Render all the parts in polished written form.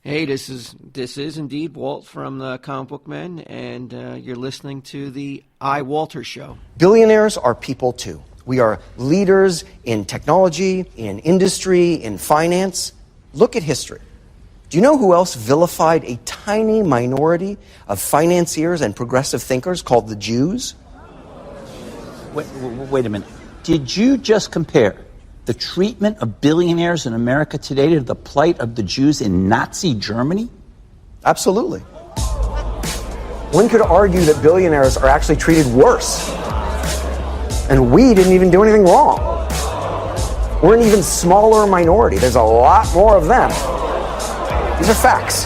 Hey, this is indeed Walt from the Comic Book Men, and you're listening to the iWalter's show. Billionaires are people too. We are leaders in technology, in industry, in finance. Look at history. Do you know who else vilified a tiny minority of financiers and progressive thinkers called the Jews? Wait a minute. Did you just compare the treatment of billionaires in America today to the plight of the Jews in Nazi Germany? Absolutely. One could argue that billionaires are actually treated worse. And we didn't even do anything wrong. We're an even smaller minority. There's a lot more of them. These are facts.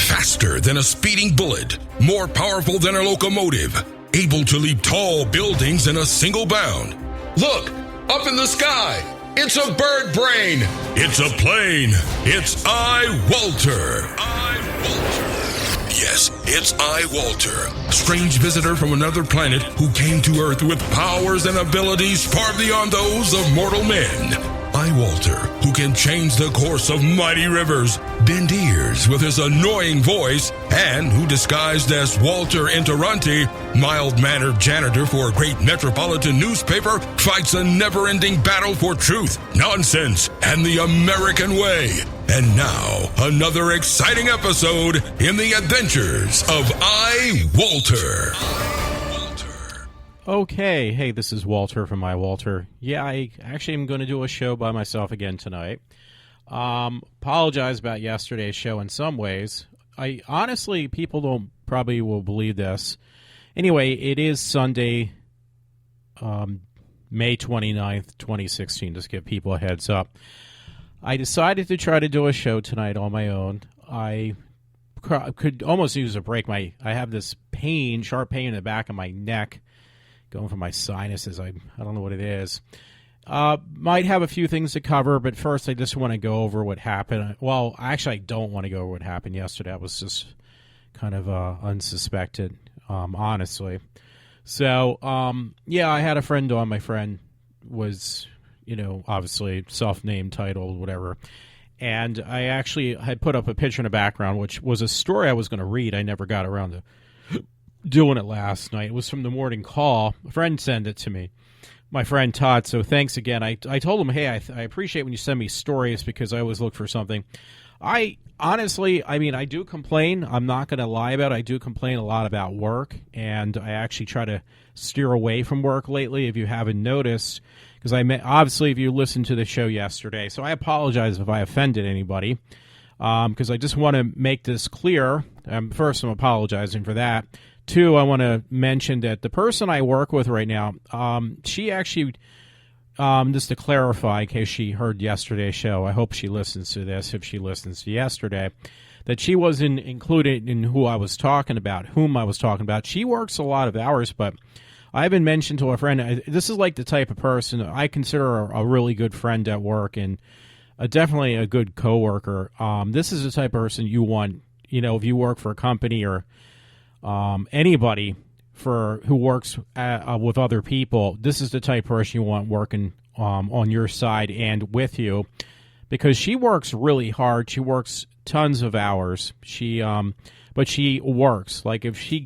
Faster than a speeding bullet, more powerful than a locomotive, able to leap tall buildings in a single bound. Look, up in the sky. It's a bird brain. It's a plane. It's iWalter. Yes, it's iWalter, strange visitor from another planet who came to Earth with powers and abilities far beyond those of mortal men. iWalter, who can change the course of mighty rivers, bend ears with his annoying voice, and who, disguised as Walter Interranti, mild-mannered janitor for a great metropolitan newspaper, fights a never-ending battle for truth, nonsense, and the American way. And now, another exciting episode in the adventures of iWalter. Okay, hey, this is Walter from iWalter. Yeah, I actually am going to do a show by myself again tonight. Apologize about yesterday's show in some ways. I honestly, people probably will believe this. Anyway, it is Sunday, May 29th, 2016, just to give people a heads up. I decided to try to do a show tonight on my own. I could almost use a break. I have this pain, sharp pain in the back of my neck, going from my sinuses. I don't know what it is. Might have a few things to cover, but first I just want to go over what happened. Well, actually, I don't want to go over what happened yesterday. I was just kind of unsuspected, honestly. So, yeah, I had a friend on. My friend was, obviously self-named, titled, whatever. And I actually had put up a picture in the background, which was a story I was going to read. I never got around to doing it last night. It was from the morning call. A friend sent it to me, my friend Todd. So thanks again. I told him, hey, I appreciate when you send me stories because I always look for something. I honestly, I do complain. I'm not going to lie about it. I do complain a lot about work, and I actually try to steer away from work lately, if you haven't noticed, because obviously if you listened to the show yesterday. So I apologize if I offended anybody, because I just want to make this clear. First, I'm apologizing for that. Two, I want to mention that the person I work with right now, she actually, just to clarify, in case she heard yesterday's show, I hope she listens to this, if she listens to yesterday, that she wasn't included in whom I was talking about. She works a lot of hours, but I haven't mentioned to a friend, this is like the type of person I consider a really good friend at work and definitely a good coworker. This is the type of person you want, if you work for a company or anybody who works with other people. This is the type of person you want working on your side and with you, because she works really hard. She works tons of hours. But she works. Like if she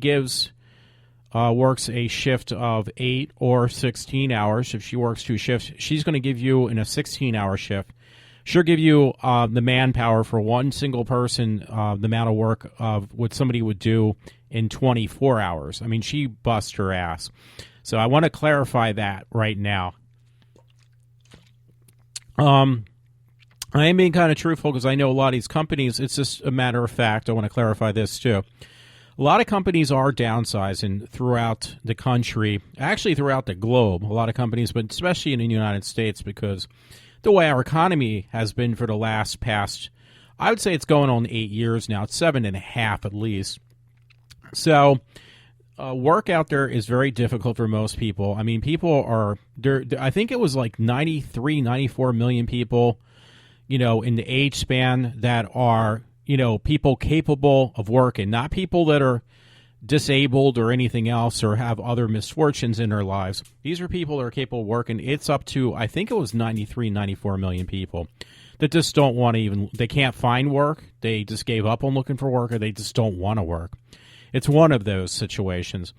works a shift of 8 or 16 hours, if she works 2 shifts, she's going to give you in a 16-hour shift. She'll give you the manpower for one single person, the amount of work of what somebody would do in 24 hours. She busts her ass. So I want to clarify that right now. I am being kind of truthful because I know a lot of these companies, it's just a matter of fact. I want to clarify this too. A lot of companies are downsizing throughout the country, actually throughout the globe. A lot of companies, but especially in the United States, because the way our economy has been for the past, I would say it's going on 8 years now. It's 7.5 at least. So work out there is very difficult for most people. People are there. I think it was like 93, 94 million people, in the age span that are, people capable of working, not people that are disabled or anything else or have other misfortunes in their lives. These are people that are capable of working. It's up to, I think it was 93, 94 million people. that just don't want to even, they can't find work. They just gave up on looking for work, or they just don't want to work. It's one of those situations.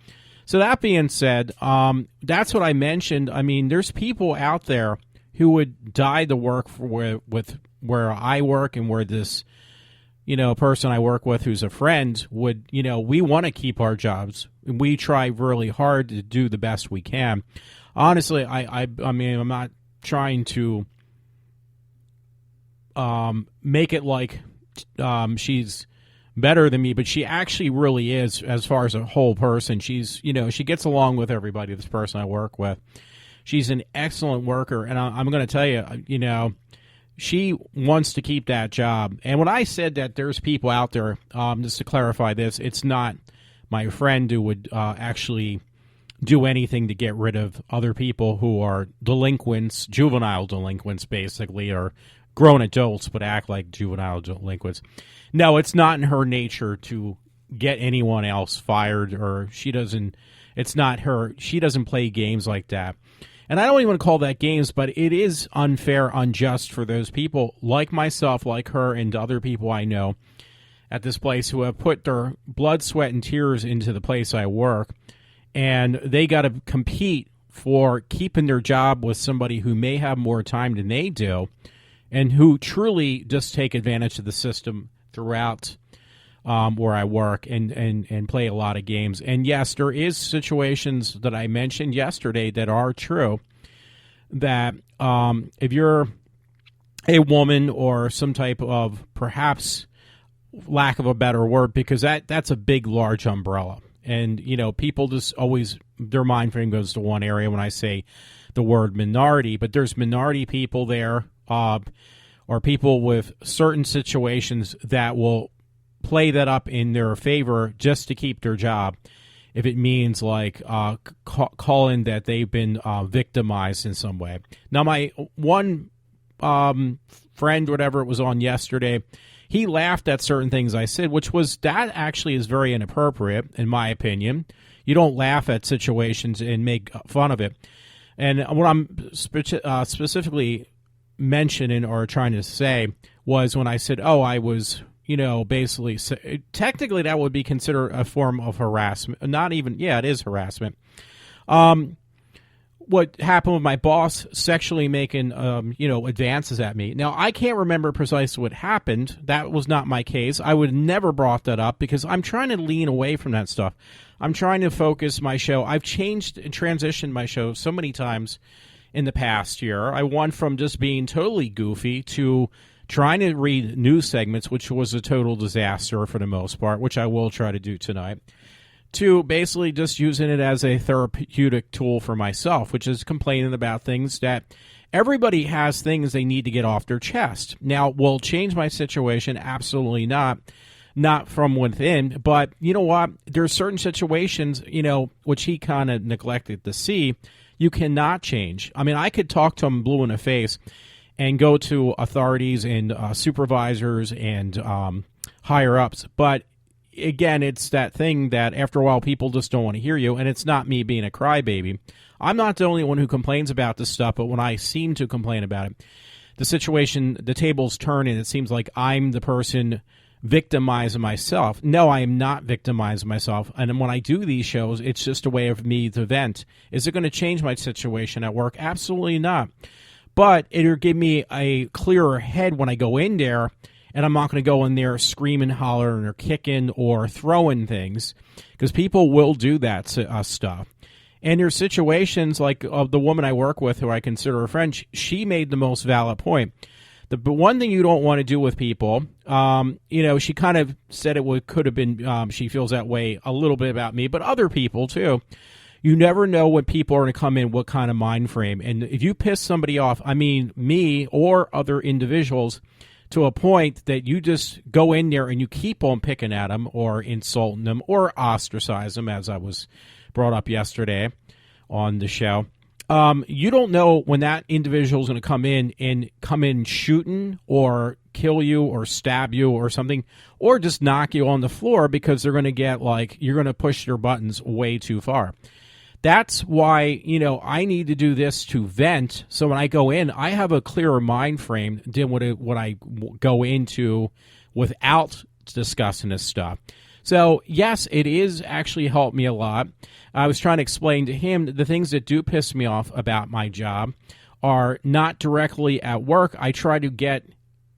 So that being said, that's what I mentioned. I mean, there's people out there who would die to work for where I work and where this, person I work with who's a friend would, we want to keep our jobs. And we try really hard to do the best we can. Honestly, I mean, I'm not trying to make it like she's better than me, but she actually really is as far as a whole person. She's, she gets along with everybody, this person I work with. She's an excellent worker, and I'm going to tell you, she wants to keep that job. And when I said that there's people out there, just to clarify this, it's not my friend who would actually do anything to get rid of other people who are delinquents, juvenile delinquents, basically, or grown adults but act like juvenile delinquents. No, it's not in her nature to get anyone else fired, or it's not her. She doesn't play games like that. And I don't even want to call that games, but it is unfair, unjust for those people like myself, like her, and other people I know at this place who have put their blood, sweat, and tears into the place I work, and they got to compete for keeping their job with somebody who may have more time than they do, and who truly just take advantage of the system throughout where I work and play a lot of games. And yes, there is situations that I mentioned yesterday that are true, that if you're a woman or some type of, perhaps lack of a better word, because that's a big, large umbrella. And, people just always, their mind frame goes to one area when I say the word minority, but there's minority people there, or people with certain situations that will play that up in their favor just to keep their job, if it means like calling that they've been victimized in some way. Now, my one friend, whatever it was on yesterday, he laughed at certain things I said, that actually is very inappropriate, in my opinion. You don't laugh at situations and make fun of it. And what I'm specifically mentioning or trying to say was when I said, I was, basically, technically that would be considered a form of harassment. Not even, it is harassment. What happened with my boss sexually making, advances at me. Now, I can't remember precisely what happened. That was not my case. I would never brought that up because I'm trying to lean away from that stuff. I'm trying to focus my show. I've changed and transitioned my show so many times in the past year. I went from just being totally goofy to trying to read news segments, which was a total disaster for the most part, which I will try to do tonight, to basically just using it as a therapeutic tool for myself, which is complaining about things that everybody has things they need to get off their chest. Now, will it change my situation? Absolutely not. Not from within, but you know what? There's certain situations, which he kind of neglected to see, you cannot change. I mean, I could talk to him blue in the face and go to authorities and supervisors and higher-ups, but again, it's that thing that after a while people just don't want to hear you, and it's not me being a crybaby. I'm not the only one who complains about this stuff, but when I seem to complain about it, the tables turn, and it seems like I'm the person victimizing myself. No, I am not victimizing myself, and when I do these shows, it's just a way of me to vent. Is it going to change my situation at work? Absolutely not. But it'll give me a clearer head when I go in there, and I'm not going to go in there screaming, hollering, or kicking, or throwing things, because people will do that stuff. And there's situations like the woman I work with, who I consider a friend, she made the most valid point. The one thing you don't want to do with people, she kind of said could have been, she feels that way a little bit about me, but other people too. You never know when people are going to come in, what kind of mind frame. And if you piss somebody off, I mean me or other individuals, to a point that you just go in there and you keep on picking at them or insulting them or ostracize them, as I was brought up yesterday on the show. You don't know when that individual is going to come in shooting or kill you or stab you or something, or just knock you on the floor because they're going to get you're going to push your buttons way too far. That's why, I need to do this to vent. So when I go in, I have a clearer mind frame than what I go into without discussing this stuff. So, yes, it is actually helped me a lot. I was trying to explain to him the things that do piss me off about my job are not directly at work. I try to get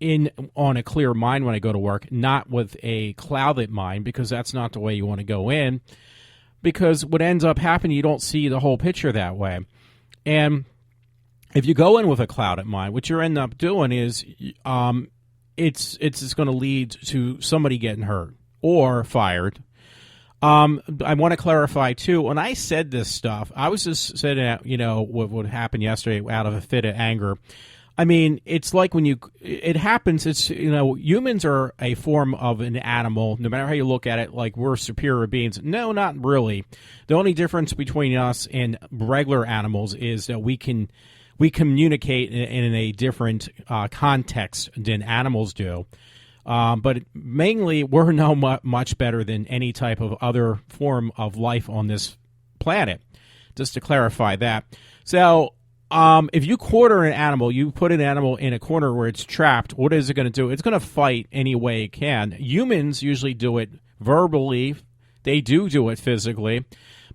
in on a clear mind when I go to work, not with a clouded mind, because that's not the way you want to go in. Because what ends up happening, you don't see the whole picture that way. And if you go in with a clouded mind, what you end up doing is it's just going to lead to somebody getting hurt or fired. I want to clarify, too, when I said this stuff, I was just saying, what happened yesterday out of a fit of anger. I mean, it's like when it happens, it's, humans are a form of an animal, no matter how you look at it, like we're superior beings. No, not really. The only difference between us and regular animals is that we communicate in a different context than animals do. But mainly, we're no much better than any type of other form of life on this planet, just to clarify that. So, if you quarter an animal, you put an animal in a corner where it's trapped, what is it going to do? It's going to fight any way it can. Humans usually do it verbally. They do it physically.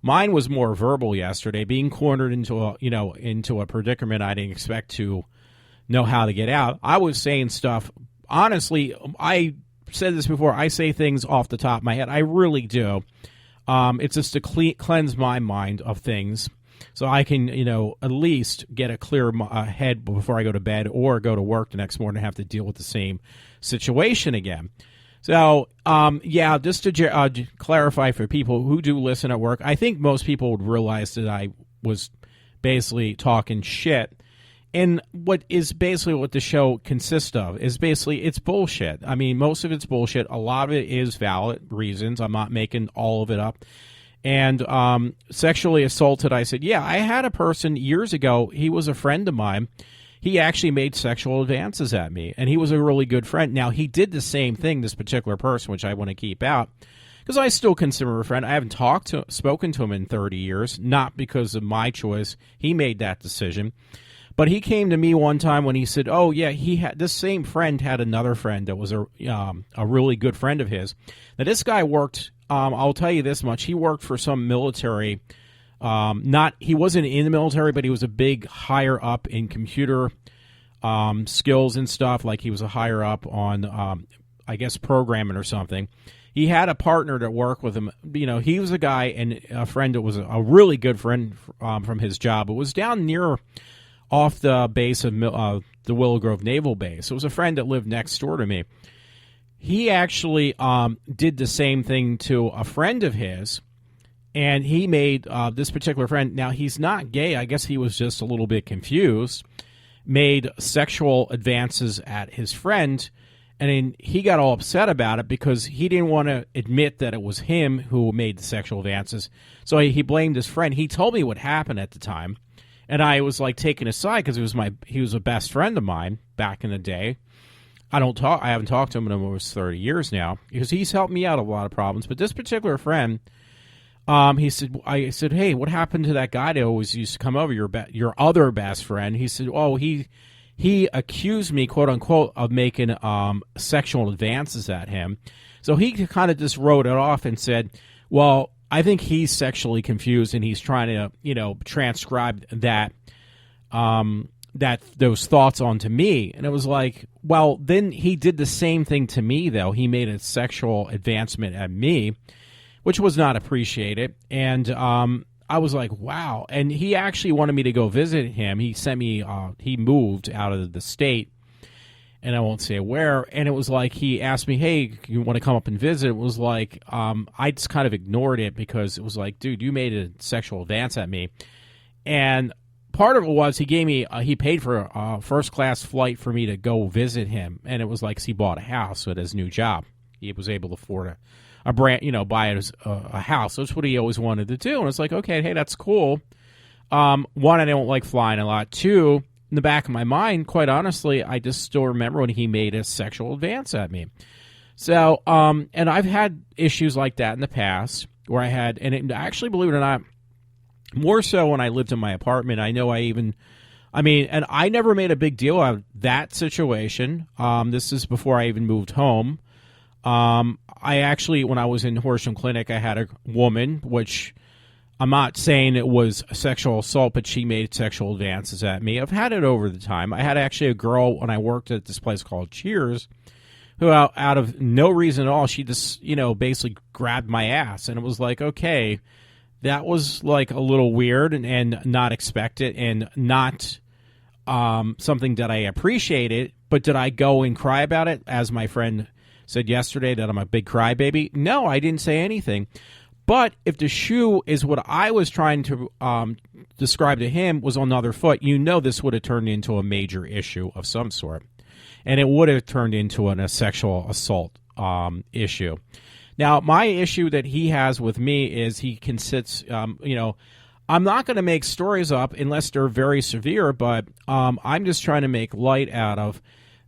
Mine was more verbal yesterday, being cornered into a predicament I didn't expect to know how to get out. I was saying stuff. Honestly, I said this before. I say things off the top of my head. I really do. It's just to cleanse my mind of things, so I can, at least get a clear head before I go to bed or go to work the next morning and have to deal with the same situation again. So, just to clarify for people who do listen at work, I think most people would realize that I was basically talking shit. And what the show consists of is basically it's bullshit. I mean, most of it's bullshit. A lot of it is valid reasons. I'm not making all of it up. And sexually assaulted, I said, yeah, I had a person years ago. He was a friend of mine. He actually made sexual advances at me, and he was a really good friend. Now, he did the same thing, this particular person, which I want to keep out, because I still consider him a friend. I haven't spoken to him in 30 years, not because of my choice. He made that decision. But he came to me one time when he said, oh, yeah, this same friend had another friend that was a really good friend of his. Now, this guy worked, I'll tell you this much, he worked for some military, he wasn't in the military, but he was a big higher up in computer skills and stuff, like he was a higher up on, programming or something. He had a partner that worked with him. He was a guy and a friend that was a really good friend from his job. It was down near off the base of the Willow Grove Naval Base. It was a friend that lived next door to me. He actually did the same thing to a friend of his, and he made this particular friend, now he's not gay, I guess he was just a little bit confused, made sexual advances at his friend, and then he got all upset about it because he didn't want to admit that it was him who made the sexual advances. So he blamed his friend. He told me what happened at the time. And I was like taken aside because he was a best friend of mine back in the day. I haven't talked to him in almost 30 years now because he's helped me out a lot of problems. But this particular friend, I said, hey, what happened to that guy that always used to come over, your other best friend? He said, oh, he accused me, quote unquote, of making sexual advances at him. So he kind of just wrote it off and said, well, I think he's sexually confused and he's trying to, transcribe that those thoughts onto me. And it was like, well, then he did the same thing to me, though. He made a sexual advancement at me, which was not appreciated. And I was like, wow. And he actually wanted me to go visit him. He sent me, he moved out of the state. And I won't say where, and it was like he asked me, hey, you want to come up and visit? It was like, I just kind of ignored it because it was like, dude, you made a sexual advance at me. And part of it was he paid for a first-class flight for me to go visit him, and it was like he bought a house at his new job. He was able to afford a brand, buy a house. That's what he always wanted to do. And it's like, okay, hey, that's cool. One, I don't like flying a lot. Two, in the back of my mind, quite honestly, I just still remember when he made a sexual advance at me. So, and I've had issues like that in the past where and actually, believe it or not, More so when I lived in my apartment. I never made a big deal out of that situation. This is before I even moved home. I actually, when I was in Horsham Clinic, I had a woman, which I'm not saying it was sexual assault, but she made sexual advances at me. I've had it over the time. I had actually a girl when I worked at this place called Cheers, who out of no reason at all, she just, basically grabbed my ass. And it was like, okay, that was like a little weird and not expected and not something that I appreciated. But did I go and cry about it, as my friend said yesterday that I'm a big crybaby? No, I didn't say anything. But if the shoe is what I was trying to describe to him was on the other foot, this would have turned into a major issue of some sort. And it would have turned into a sexual assault issue. Now, my issue that he has with me is he consists, I'm not going to make stories up unless they're very severe, but I'm just trying to make light out of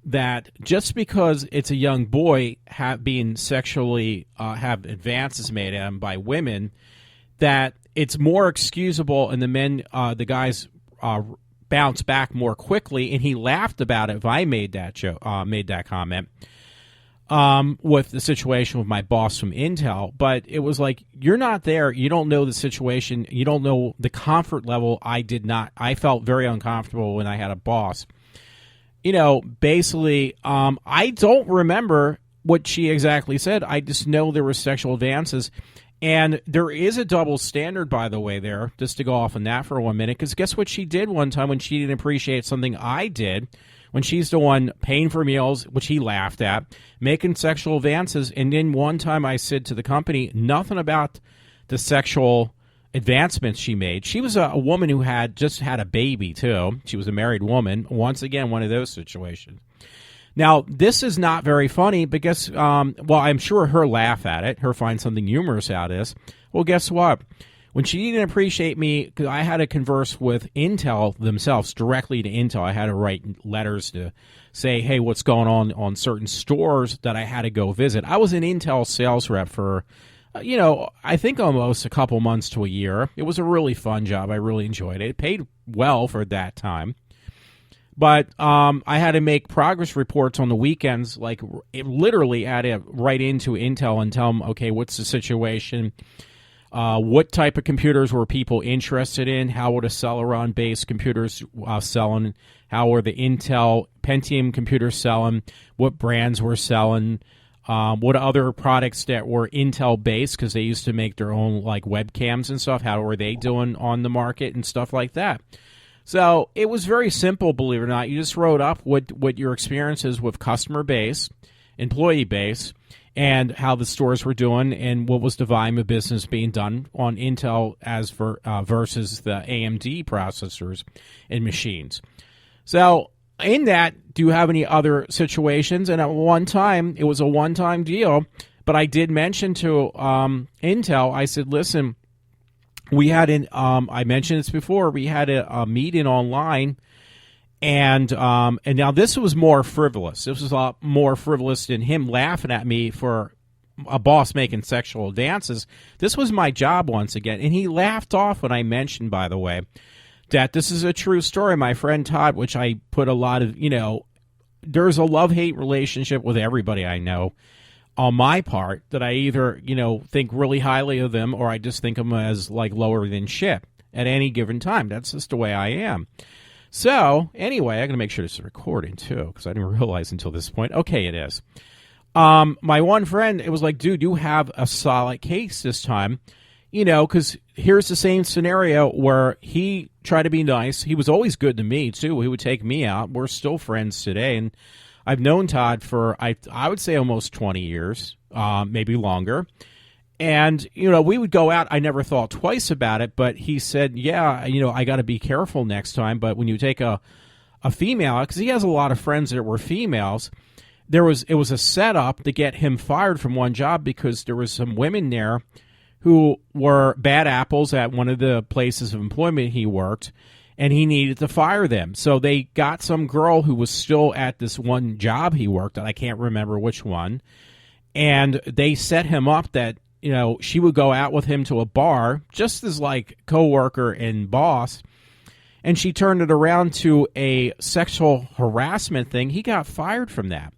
that just because it's a young boy being sexually have advances made at him by women, that it's more excusable, and the guys bounce back more quickly. And he laughed about it if I made that comment with the situation with my boss from Intel. But it was like, you're not there, you don't know the situation, you don't know the comfort level. I felt very uncomfortable when I had a boss. Basically, I don't remember what she exactly said. I just know there were sexual advances. And there is a double standard, by the way, there, just to go off on that for 1 minute, because guess what she did one time when she didn't appreciate something I did, when she's the one paying for meals, which he laughed at, making sexual advances. And then one time I said to the company, nothing about the sexual advancements she made. She was a woman who had just had a baby, too. She was a married woman. Once again, one of those situations. Now, this is not very funny because, I'm sure her laugh at it, her find something humorous out of this. Well, guess what? When she didn't appreciate me, because I had to converse with Intel themselves, directly to Intel. I had to write letters to say, hey, what's going on certain stores that I had to go visit. I was an Intel sales rep for I think almost a couple months to a year. It was a really fun job. I really enjoyed it. It paid well for that time. But I had to make progress reports on the weekends. Like, literally had to write into Intel and tell them, okay, what's the situation? What type of computers were people interested in? How were the Celeron-based computers selling? How were the Intel Pentium computers selling? What brands were selling? What other products that were Intel-based, because they used to make their own like webcams and stuff, how were they doing on the market and stuff like that? So it was very simple, believe it or not. You just wrote up what your experiences with customer base, employee base, and how the stores were doing, and what was the volume of business being done on Intel versus the AMD processors and machines. So in that, do you have any other situations? And at one time, it was a one-time deal, but I did mention to Intel, I said, listen, we had I mentioned this before, we had a meeting online, and now this was more frivolous. This was a lot more frivolous than him laughing at me for a boss making sexual advances. This was my job once again, and he laughed off when I mentioned, by the way, that this is a true story. My friend Todd, which I put a lot of, there's a love-hate relationship with everybody I know on my part, that I either, think really highly of them, or I just think of them as like lower than shit at any given time. That's just the way I am. So anyway, I'm going to make sure this is recording too, because I didn't realize until this point. Okay, it is. My one friend, it was like, dude, you have a solid case this time, because here's the same scenario where he tried to be nice. He was always good to me too. He would take me out. We're still friends today, and I've known Todd for I would say almost 20 years, maybe longer. And, we would go out. I never thought twice about it, but he said, yeah, I got to be careful next time. But when you take a female, because he has a lot of friends that were females, it was a setup to get him fired from one job, because there was some women there who were bad apples at one of the places of employment he worked, and he needed to fire them. So they got some girl who was still at this one job he worked at, I can't remember which one, and they set him up that she would go out with him to a bar, just as like coworker and boss, and she turned it around to a sexual harassment thing. He got fired from that.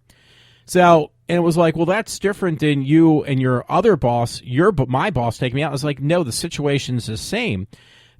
So, and it was like, well, that's different than you and your other boss, my boss taking me out. I was like, no, the situation's the same.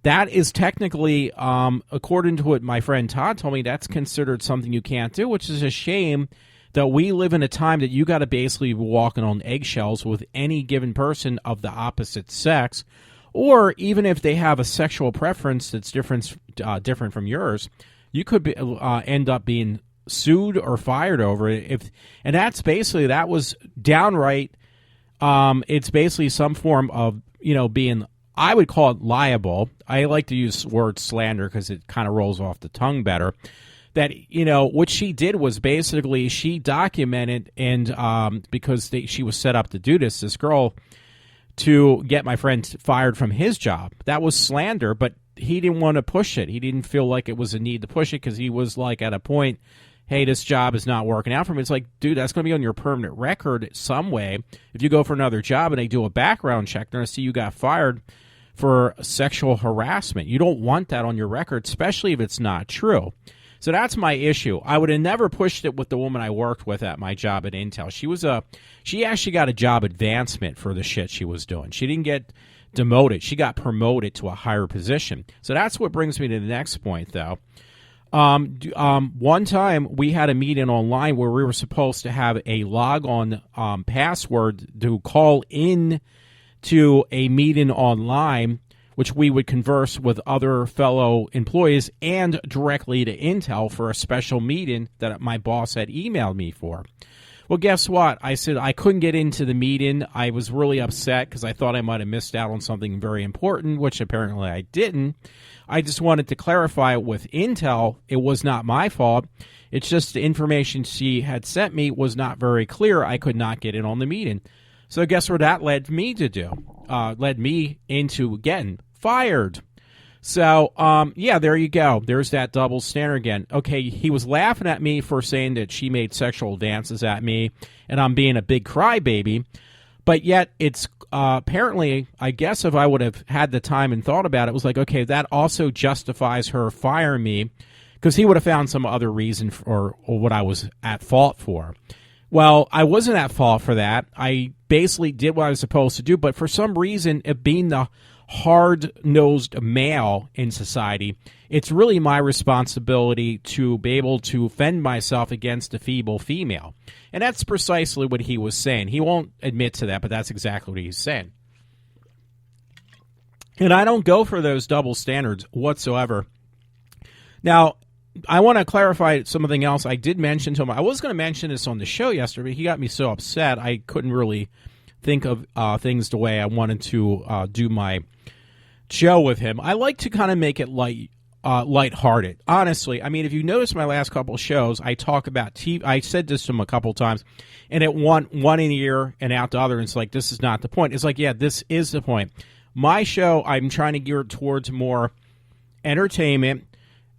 That is technically, according to what my friend Todd told me, that's considered something you can't do, which is a shame that we live in a time that you got to basically be walking on eggshells with any given person of the opposite sex, or even if they have a sexual preference that's different from yours, you could end up being sued or fired over it. And that was downright. It's basically some form of being. I would call it liable. I like to use the word slander because it kind of rolls off the tongue better. That, what she did was basically she documented, and because she was set up to do this girl, to get my friend fired from his job. That was slander, but he didn't want to push it. He didn't feel like it was a need to push it because he was like at a point, hey, this job is not working out for me. It's like, dude, that's going to be on your permanent record some way. If you go for another job and they do a background check, they're going to see you got fired for sexual harassment. You don't want that on your record, especially if it's not true. So that's my issue. I would have never pushed it with the woman I worked with at my job at Intel. She actually got a job advancement for the shit she was doing. She didn't get demoted. She got promoted to a higher position. So that's what brings me to the next point, though. One time we had a meeting online where we were supposed to have a log-on password to call in to a meeting online, which we would converse with other fellow employees and directly to Intel for a special meeting that my boss had emailed me for. Well, guess what? I said I couldn't get into the meeting. I was really upset because I thought I might have missed out on something very important, which apparently I didn't. I just wanted to clarify with Intel, it was not my fault. It's just the information she had sent me was not very clear. I could not get in on the meeting. So guess what that led me to do? Led me into getting fired. So, there you go. There's that double standard again. Okay, he was laughing at me for saying that she made sexual advances at me, and I'm being a big crybaby. But yet, it's apparently, I guess if I would have had the time and thought about it, it was like, okay, that also justifies her firing me, because he would have found some other reason for or what I was at fault for. Well, I wasn't at fault for that. I basically did what I was supposed to do, but for some reason, it being the hard-nosed male in society, it's really my responsibility to be able to fend myself against a feeble female. And that's precisely what he was saying. He won't admit to that, but that's exactly what he's saying. And I don't go for those double standards whatsoever. Now, I want to clarify something else I did mention to him. I was going to mention this on the show yesterday, but he got me so upset I couldn't really think of things the way I wanted to do my show with him. I like to kind of make it lighthearted. Honestly, I mean, if you notice my last couple of shows, I talk about TV. I said this to him a couple of times, and it one in ear and out the other, and it's like, this is not the point. It's like, yeah, this is the point. My show, I'm trying to gear it towards more entertainment,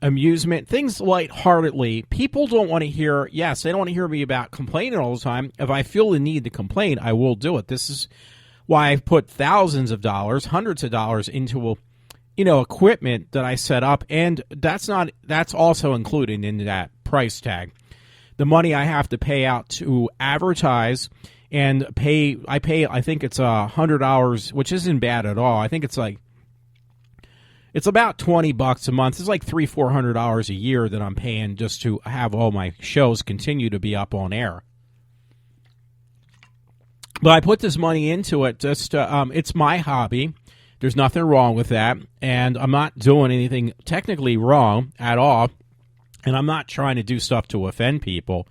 amusement, things lightheartedly. People don't want to hear, they don't want to hear me about complaining all the time. If I feel the need to complain, I will do it. This is why I've put thousands of dollars, hundreds of dollars into, equipment that I set up, and that's also included in that price tag. The money I have to pay out to advertise and I think it's $100, which isn't bad at all. I think it's about $20 a month. It's like $300-400 a year that I'm paying just to have all my shows continue to be up on air. But I put this money into it just it's my hobby. There's nothing wrong with that, and I'm not doing anything technically wrong at all, and I'm not trying to do stuff to offend people.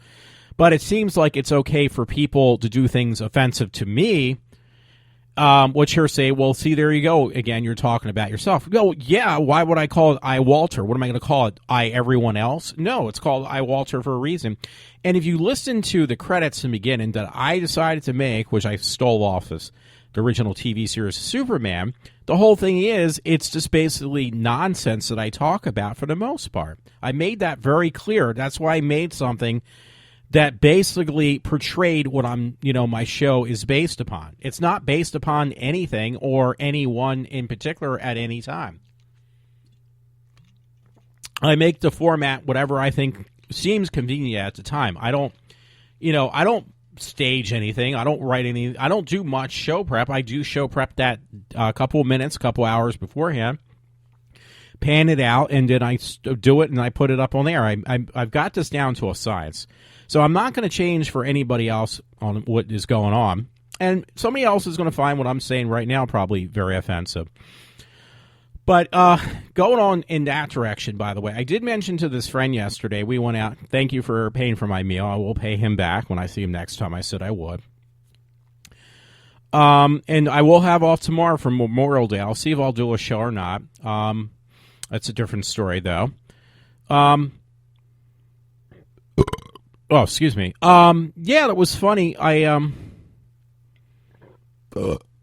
But it seems like it's okay for people to do things offensive to me. Which here say, well, see, there you go. Again, you're talking about yourself. Go, yeah, why would I call it iWalter? What am I going to call it? Everyone else? No, it's called iWalter for a reason. And if you listen to the credits in the beginning that I decided to make, which I stole off the original TV series Superman, the whole thing is, it's just basically nonsense that I talk about for the most part. I made that very clear. That's why I made something that basically portrayed what my show is based upon. It's not based upon anything or anyone in particular at any time. I make the format whatever I think seems convenient at the time. I don't stage anything. I don't write any. I don't do much show prep. I do show prep that a couple of minutes, couple hours beforehand, pan it out, and then I do it and I put it up on there. I've got this down to a science. So I'm not going to change for anybody else on what is going on. And somebody else is going to find what I'm saying right now probably very offensive. But going on in that direction, by the way, I did mention to this friend yesterday, we went out. Thank you for paying for my meal. I will pay him back when I see him next time. I said I would. And I will have off tomorrow for Memorial Day. I'll see if I'll do a show or not. That's a different story, though. Excuse me. Yeah, that was funny.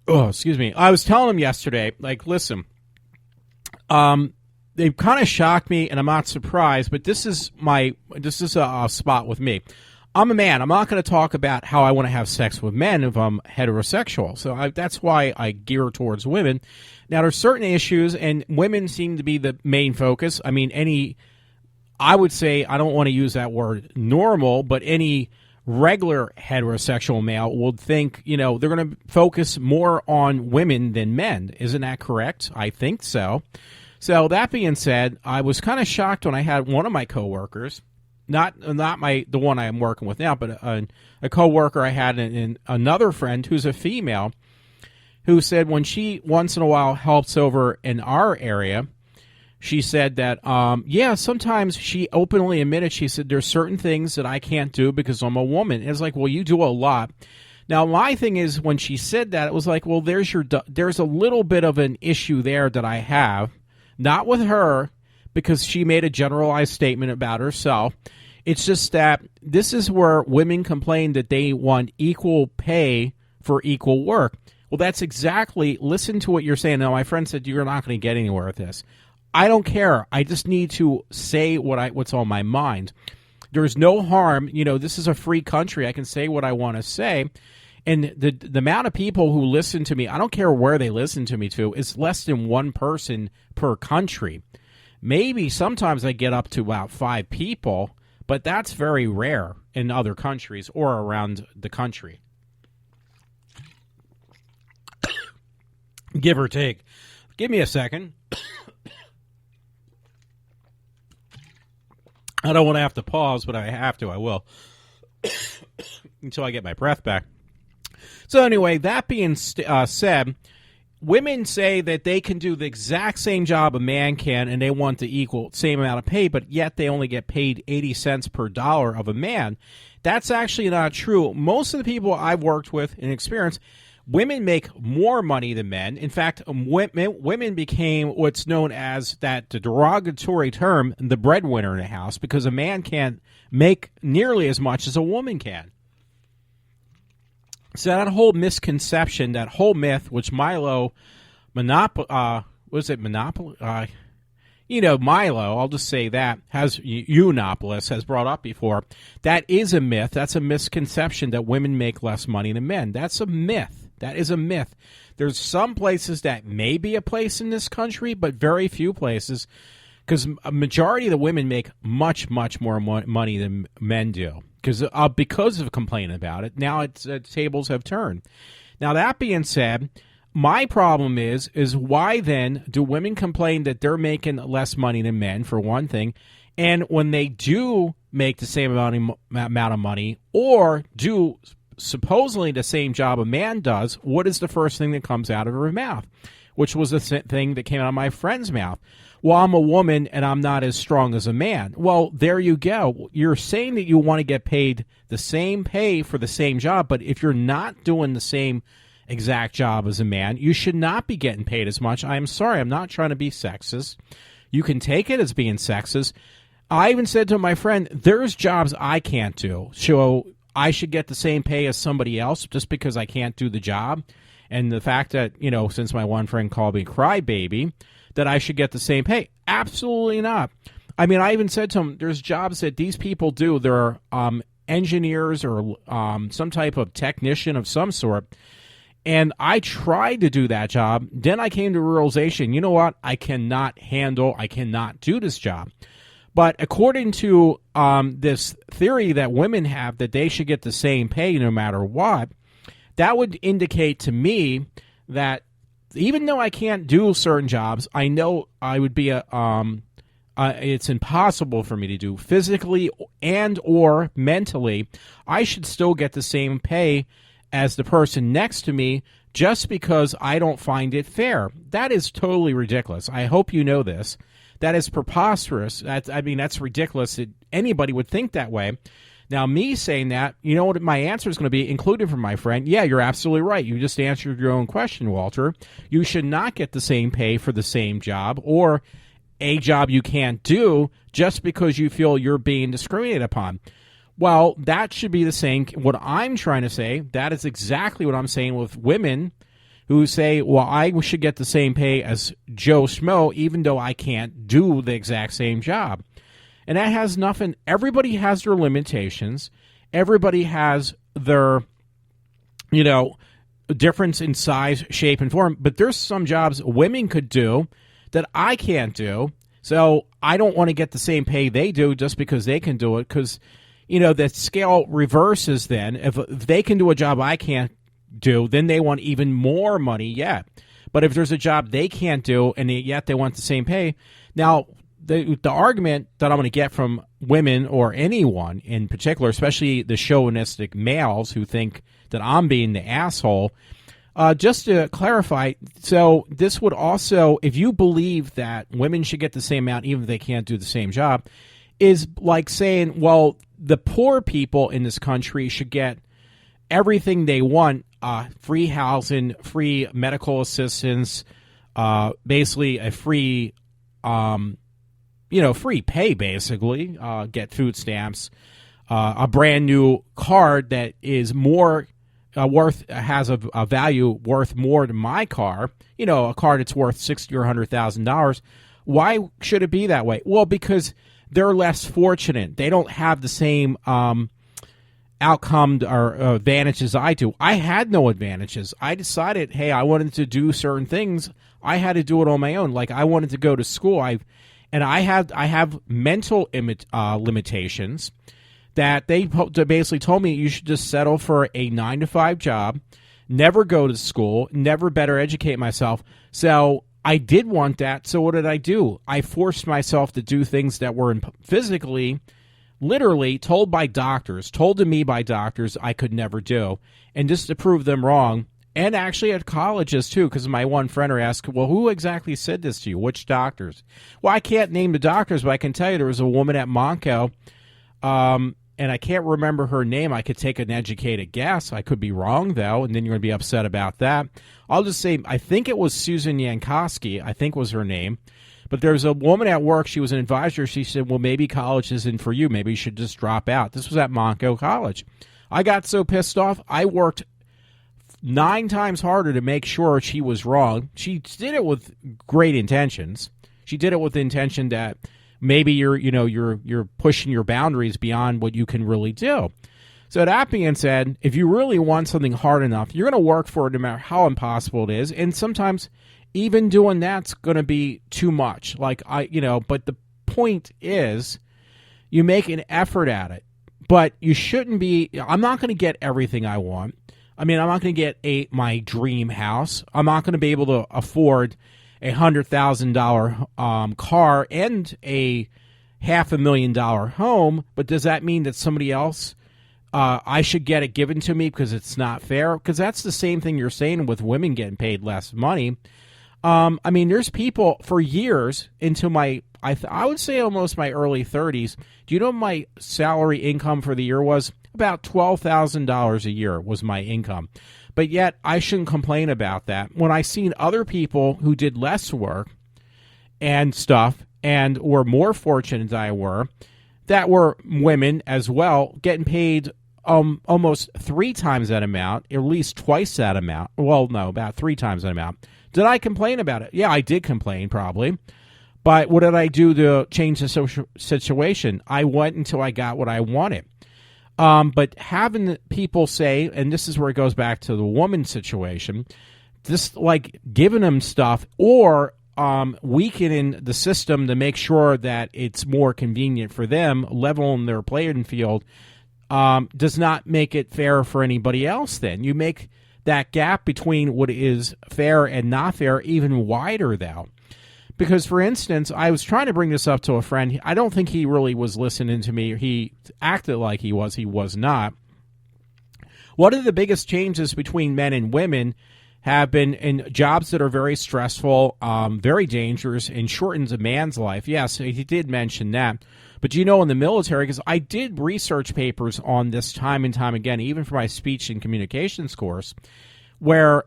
Excuse me. I was telling him yesterday, like, listen, they kind of shocked me, and I'm not surprised, but this is a spot with me. I'm a man. I'm not going to talk about how I want to have sex with men if I'm heterosexual. So that's why I gear towards women. Now, there's certain issues, and women seem to be the main focus. I mean, I would say, I don't want to use that word normal, but any regular heterosexual male would think, they're going to focus more on women than men. Isn't that correct? I think so. So that being said, I was kind of shocked when I had one of my coworkers, not the one I am working with now, but a coworker I had and another friend who's a female, who said when she once in a while helps over in our area, she said that, sometimes she openly admitted, she said, there's certain things that I can't do because I'm a woman. And it's like, well, you do a lot. Now, my thing is, when she said that, it was like, well, there's a little bit of an issue there that I have, not with her, because she made a generalized statement about herself. It's just that this is where women complain that they want equal pay for equal work. Well, that's exactly, listen to what you're saying. Now, my friend said, you're not going to get anywhere with this. I don't care. I just need to say what's on my mind. There's no harm. This is a free country. I can say what I want to say. And the amount of people who listen to me, I don't care where they listen to me to, is less than one person per country. Maybe sometimes I get up to about 5 people, but that's very rare in other countries or around the country. Give or take. Give me a second. I don't want to have to pause, but I have to. I will. Until I get my breath back. So anyway, that being said, women say that they can do the exact same job a man can, and they want the same amount of pay, but yet they only get paid 80 cents per dollar of a man. That's actually not true. Most of the people I've worked with and experienced, women make more money than men. In fact, women became what's known as the derogatory term, the breadwinner in the house, because a man can't make nearly as much as a woman can. So that whole misconception, that whole myth, which Milo, Milo, I'll just say that, Yiannopoulos has brought up before, that is a myth. That's a misconception that women make less money than men. That's a myth. That is a myth. There's some places that may be a place in this country, but very few places, because a majority of the women make much, much more money than men do. Because of complaining about it, now tables have turned. Now, that being said, my problem is why then do women complain that they're making less money than men, for one thing, and when they do make the same amount of money or do supposedly the same job a man does, what is the first thing that comes out of her mouth? Which was the thing that came out of my friend's mouth. Well, I'm a woman and I'm not as strong as a man. Well, there you go. You're saying that you want to get paid the same pay for the same job, but if you're not doing the same exact job as a man, you should not be getting paid as much. I'm sorry. I'm not trying to be sexist. You can take it as being sexist. I even said to my friend, there's jobs I can't do. So I should get the same pay as somebody else just because I can't do the job. And the fact that, since my one friend called me crybaby, that I should get the same pay. Absolutely not. I mean, I even said to him, there's jobs that these people do. They're engineers or some type of technician of some sort. And I tried to do that job. Then I came to a realization, you know what? I cannot do this job. But according to this theory that women have that they should get the same pay no matter what, that would indicate to me that even though I can't do certain jobs, I know I would be it's impossible for me to do physically and or mentally. I should still get the same pay as the person next to me just because I don't find it fair. That is totally ridiculous. I hope you know this. That is preposterous. That's ridiculous that anybody would think that way. Now, me saying that, you know what my answer is going to be, included from my friend? Yeah, you're absolutely right. You just answered your own question, Walter. You should not get the same pay for the same job or a job you can't do just because you feel you're being discriminated upon. Well, that should be the same. What I'm trying to say, that is exactly what I'm saying with women who say, well, I should get the same pay as Joe Schmo, even though I can't do the exact same job. And that has nothing. Everybody has their limitations. Everybody has their, difference in size, shape, and form. But there's some jobs women could do that I can't do. So I don't want to get the same pay they do just because they can do it. Because, the scale reverses then. If they can do a job I can't do, then they want even more money yet. But if there's a job they can't do and yet they want the same pay, now the argument that I'm going to get from women or anyone in particular, especially the chauvinistic males who think that I'm being the asshole, just to clarify, so this would also, if you believe that women should get the same amount even if they can't do the same job, is like saying, well, the poor people in this country should get everything they want, free housing, free medical assistance, basically a free, free pay, basically, get food stamps, a brand new car that is more has a value worth more than my car, a car that's worth $60,000 or $100,000. Why should it be that way? Well, because they're less fortunate. They don't have the same outcome or advantages I do. I had no advantages. I decided, hey, I wanted to do certain things. I had to do it on my own. Like I wanted to go to school. I have mental limitations that they basically told me you should just settle for a 9-to-5 job, never go to school, never better educate myself. So I did want that. So what did I do? I forced myself to do things that were physically, literally told to me by doctors I could never do. And just to prove them wrong, and actually at colleges too, because my one friend asked, well, who exactly said this to you? Which doctors? Well, I can't name the doctors, but I can tell you there was a woman at Monco, and I can't remember her name. I could take an educated guess. I could be wrong, though, and then you're going to be upset about that. I'll just say I think it was Susan Yankowski, I think was her name. But there's a woman at work. She was an advisor. She said, well, maybe college isn't for you. Maybe you should just drop out. This was at Monco College. I got so pissed off, I worked 9 times harder to make sure she was wrong. She did it with great intentions. She did it with the intention that maybe you're pushing your boundaries beyond what you can really do. So that being said, if you really want something hard enough, you're going to work for it no matter how impossible it is. And sometimes even doing that's going to be too much. But the point is you make an effort at it. But you shouldn't be, I'm not going to get everything I want. I'm not going to get my dream house. I'm not going to be able to afford a $100,000 car and a $500,000 home. But does that mean that somebody else, I should get it given to me because it's not fair? Because that's the same thing you're saying with women getting paid less money. There's people for years into I would say almost my early 30s. Do you know what my salary income for the year was? About $12,000 a year was my income. But yet, I shouldn't complain about that. When I seen other people who did less work and stuff and were more fortunate than I were, that were women as well, getting paid almost 3 times that amount, or at least twice that amount. Well, no, about 3 times that amount. Did I complain about it? Yeah, I did complain, probably. But what did I do to change the social situation? I went until I got what I wanted. But having people say, and this is where it goes back to the woman situation, just like giving them stuff or weakening the system to make sure that it's more convenient for them, leveling their playing field, does not make it fair for anybody else. Then you make that gap between what is fair and not fair even wider now. Because, for instance, I was trying to bring this up to a friend. I don't think he really was listening to me. He acted like he was. He was not. One of the biggest changes between men and women have been in jobs that are very stressful, very dangerous, and shortens a man's life. Yes, he did mention that. But in the military, because I did research papers on this time and time again, even for my speech and communications course, where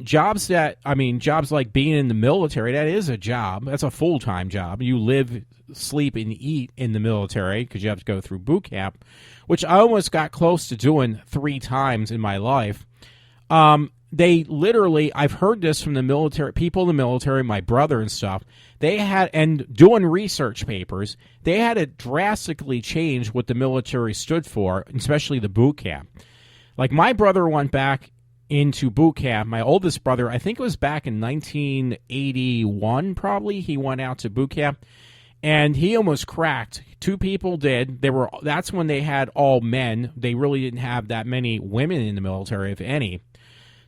jobs like being in the military, that is a job. That's a full-time job. You live, sleep, and eat in the military because you have to go through boot camp, which I almost got close to doing 3 times in my life. They literally, I've heard this from the military, people in the military, my brother and stuff, and doing research papers, they had to drastically change what the military stood for, especially the boot camp. Like my brother went back into boot camp, my oldest brother, I think it was back in 1981 probably, he went out to boot camp, and he almost cracked. 2 people did. That's when they had all men. They really didn't have that many women in the military, if any.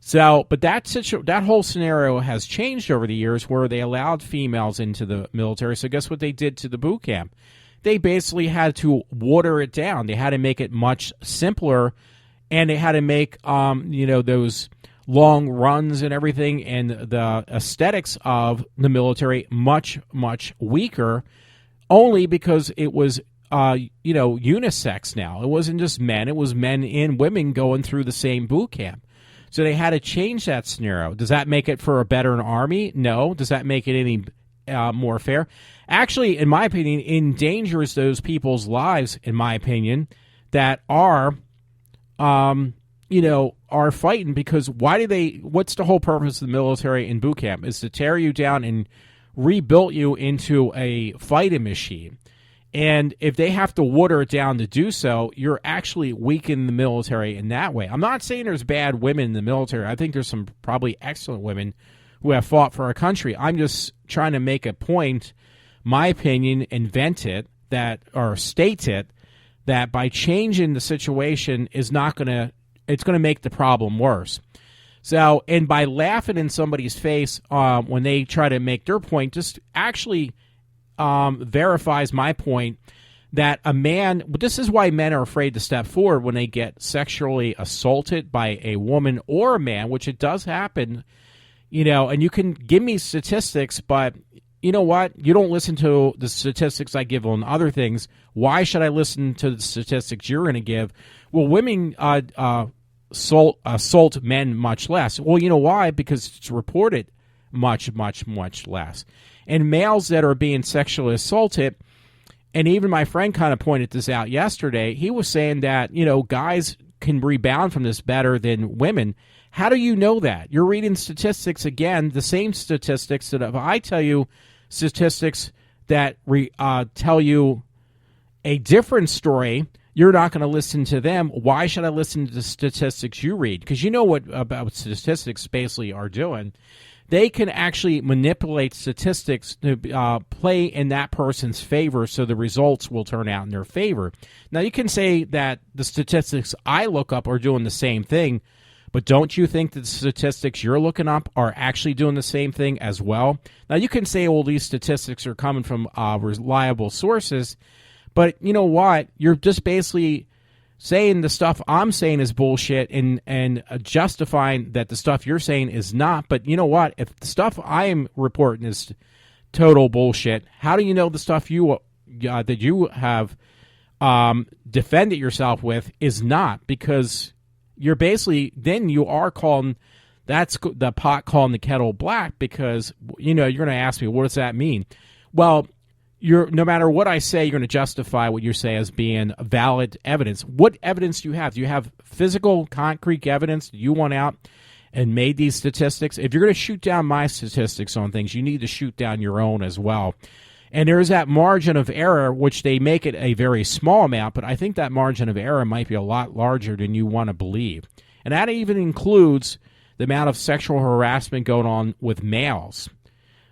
So, but that whole scenario has changed over the years where they allowed females into the military. So guess what they did to the boot camp? They basically had to water it down. They had to make it much simpler, and they had to make, those long runs and everything and the aesthetics of the military much, much weaker, only because it was, unisex now. It wasn't just men. It was men and women going through the same boot camp. So they had to change that scenario. Does that make it for a better army? No. Does that make it any more fair? Actually, in my opinion, endangers those people's lives, in my opinion, that are, are fighting, because what's the whole purpose of the military in boot camp? Is to tear you down and rebuild you into a fighting machine. And if they have to water it down to do so, you're actually weakening the military in that way. I'm not saying there's bad women in the military. I think there's some probably excellent women who have fought for our country. I'm just trying to make a point, my opinion, state it, that by changing the situation it's going to make the problem worse. So, and by laughing in somebody's face when they try to make their point, just actually verifies my point that a man, this is why men are afraid to step forward when they get sexually assaulted by a woman or a man, which it does happen, and you can give me statistics, but you know what? You don't listen to the statistics I give on other things. Why should I listen to the statistics you're going to give? Well, women assault men much less. Well, you know why? Because it's reported much, much, much less. And males that are being sexually assaulted, and even my friend kind of pointed this out yesterday, he was saying that, guys can rebound from this better than women. How do you know that? You're reading statistics again, the same statistics that if I tell you statistics that tell you a different story, you're not going to listen to them. Why should I listen to the statistics you read? Because you know what about statistics basically are doing. They can actually manipulate statistics to play in that person's favor so the results will turn out in their favor. Now, you can say that the statistics I look up are doing the same thing, but don't you think that the statistics you're looking up are actually doing the same thing as well? Now, you can say, well, these statistics are coming from reliable sources, but you know what? You're just basically saying the stuff I'm saying is bullshit and justifying that the stuff you're saying is not. But you know what? If the stuff I am reporting is total bullshit, how do you know the stuff that you have defended yourself with is not? Because you're basically, then you are calling, that's the pot calling the kettle black, because you're going to ask me, what does that mean? Well, no matter what I say, you're going to justify what you say as being valid evidence. What evidence do you have? Do you have physical, concrete evidence that you went out and made these statistics? If you're going to shoot down my statistics on things, you need to shoot down your own as well. And there's that margin of error, which they make it a very small amount, but I think that margin of error might be a lot larger than you want to believe. And that even includes the amount of sexual harassment going on with males.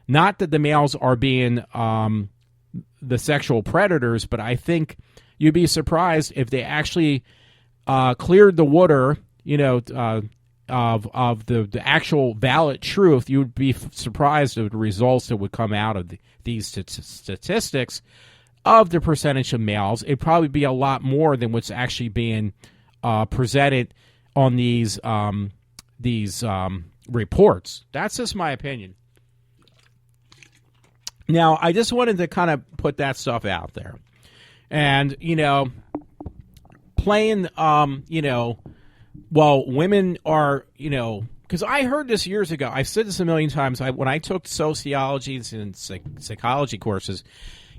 Not that the males are being the sexual predators, but I think you'd be surprised if they actually cleared the water, of the actual valid truth. You would be surprised at the results that would come out of these statistics of the percentage of males. It'd probably be a lot more than what's actually being presented on these reports. That's just my opinion. Now, I just wanted to kind of put that stuff out there. And, playing, well, women are, because I heard this years ago. I've said this a million times. When I took sociology and psychology courses,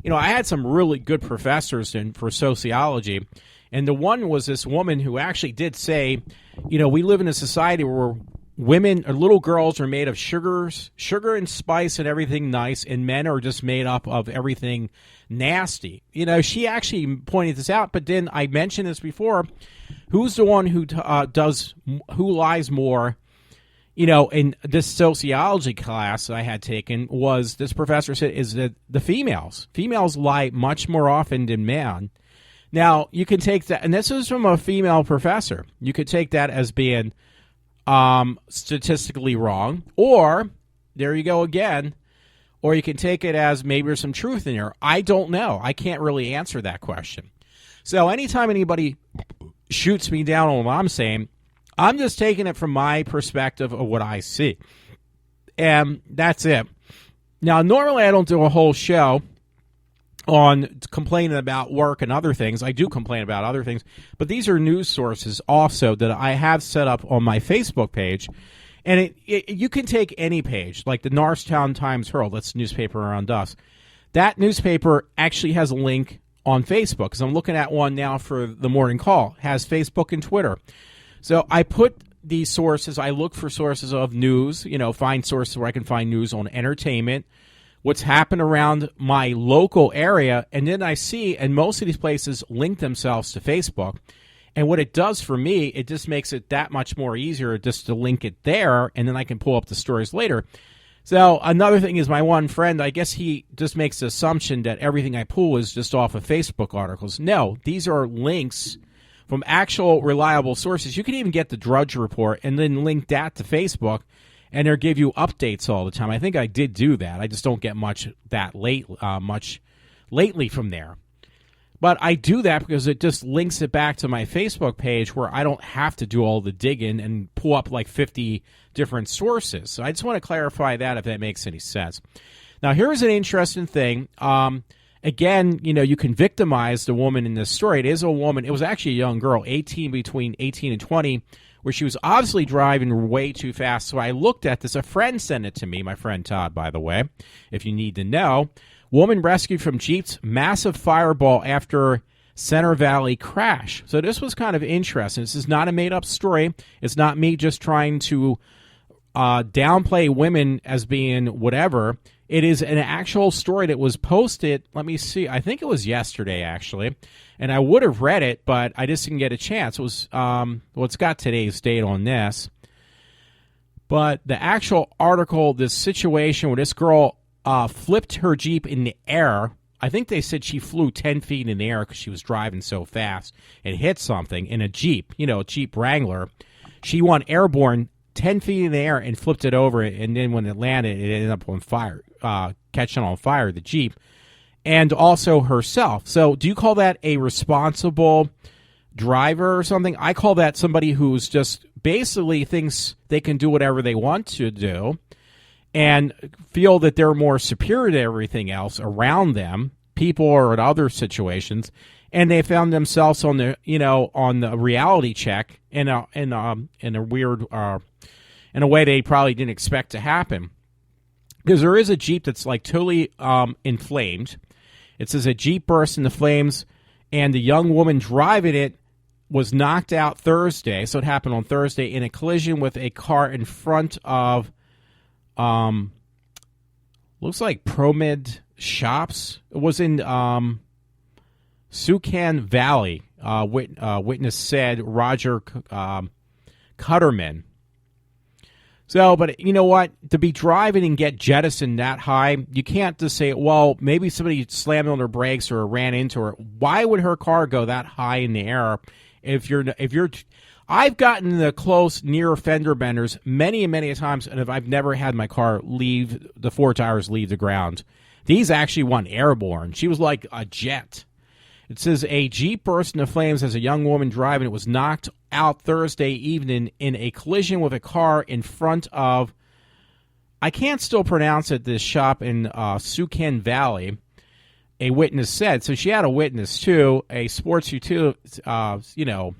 I had some really good professors for sociology. And the one was this woman who actually did say, we live in a society where women or little girls are made of sugar and spice and everything nice, and men are just made up of everything nasty. She actually pointed this out, but then I mentioned this before. Who's the one who lies more? In this sociology class I had taken, was this professor said is that the females lie much more often than men. Now you can take that, and this is from a female professor. You could take that as being statistically wrong, or there you go again, or you can take it as maybe there's some truth in there. I don't know. I can't really answer that question. So anytime anybody shoots me down on what I'm saying, I'm just taking it from my perspective of what I see, and that's it. Now, normally I don't do a whole show on complaining about work and other things. I do complain about other things, but these are news sources also that I have set up on my Facebook page. And you can take any page, like the Norristown Times-Herald, that's the newspaper around us. That newspaper actually has a link on Facebook, because I'm looking at one now for the morning call. It has Facebook and Twitter. So I put these sources, I look for sources of news, find sources where I can find news on entertainment, what's happened around my local area, and then I see, and most of these places link themselves to Facebook, and what it does for me, it just makes it that much more easier just to link it there, and then I can pull up the stories later. So another thing is, my one friend, I guess he just makes the assumption that everything I pull is just off of Facebook articles. No, these are links from actual reliable sources. You can even get the Drudge Report and then link that to Facebook, and they'll give you updates all the time. I think I did do that. I just don't get much lately from there. But I do that because it just links it back to my Facebook page, where I don't have to do all the digging and pull up like 50 different sources. So I just want to clarify that, if that makes any sense. Now, here's an interesting thing. Again, you can victimize the woman in this story. It is a woman. It was actually a young girl, between 18 and 20, where she was obviously driving way too fast. So I looked at this. A friend sent it to me, my friend Todd, by the way, if you need to know. Woman rescued from Jeep's massive fireball after Center Valley crash. So this was kind of interesting. This is not a made-up story. It's not me just trying to downplay women as being whatever. It is an actual story that was posted, let me see, I think it was yesterday, actually. And I would have read it, but I just didn't get a chance. It was, it's got today's date on this. But the actual article, this situation where this girl flipped her Jeep in the air. I think they said she flew 10 feet in the air because she was driving so fast and hit something in a Jeep, a Jeep Wrangler. She went airborne 10 feet in the air and flipped it over, and then when it landed, it ended up on fire, catching on fire, the Jeep, and also herself. So do you call that a responsible driver or something? I call that somebody who's just basically thinks they can do whatever they want to do and feel that they're more superior to everything else around them, people or in other situations, and they found themselves on the on the reality check in a weird in a way they probably didn't expect to happen. Because there is a Jeep that's like totally inflamed. It says a Jeep burst into flames, and the young woman driving it was knocked out Thursday. So it happened on Thursday in a collision with a car in front of looks like ProMed shops. It was in Sucan Valley. Witness said Roger Cutterman. So, but you know what? To be driving and get jettisoned that high, you can't just say, well, maybe somebody slammed on their brakes or ran into her. Why would her car go that high in the air if you're I've gotten the close near fender benders many and many times, and I've never had my car leave, the 4 tires leave the ground. These actually went airborne. She was like a jet. It says a Jeep burst into flames as a young woman driving it was knocked out Thursday evening in a collision with a car in front of, I can't still pronounce it, this shop in Sucan Valley, a witness said. So she had a witness, too. A sports utility, an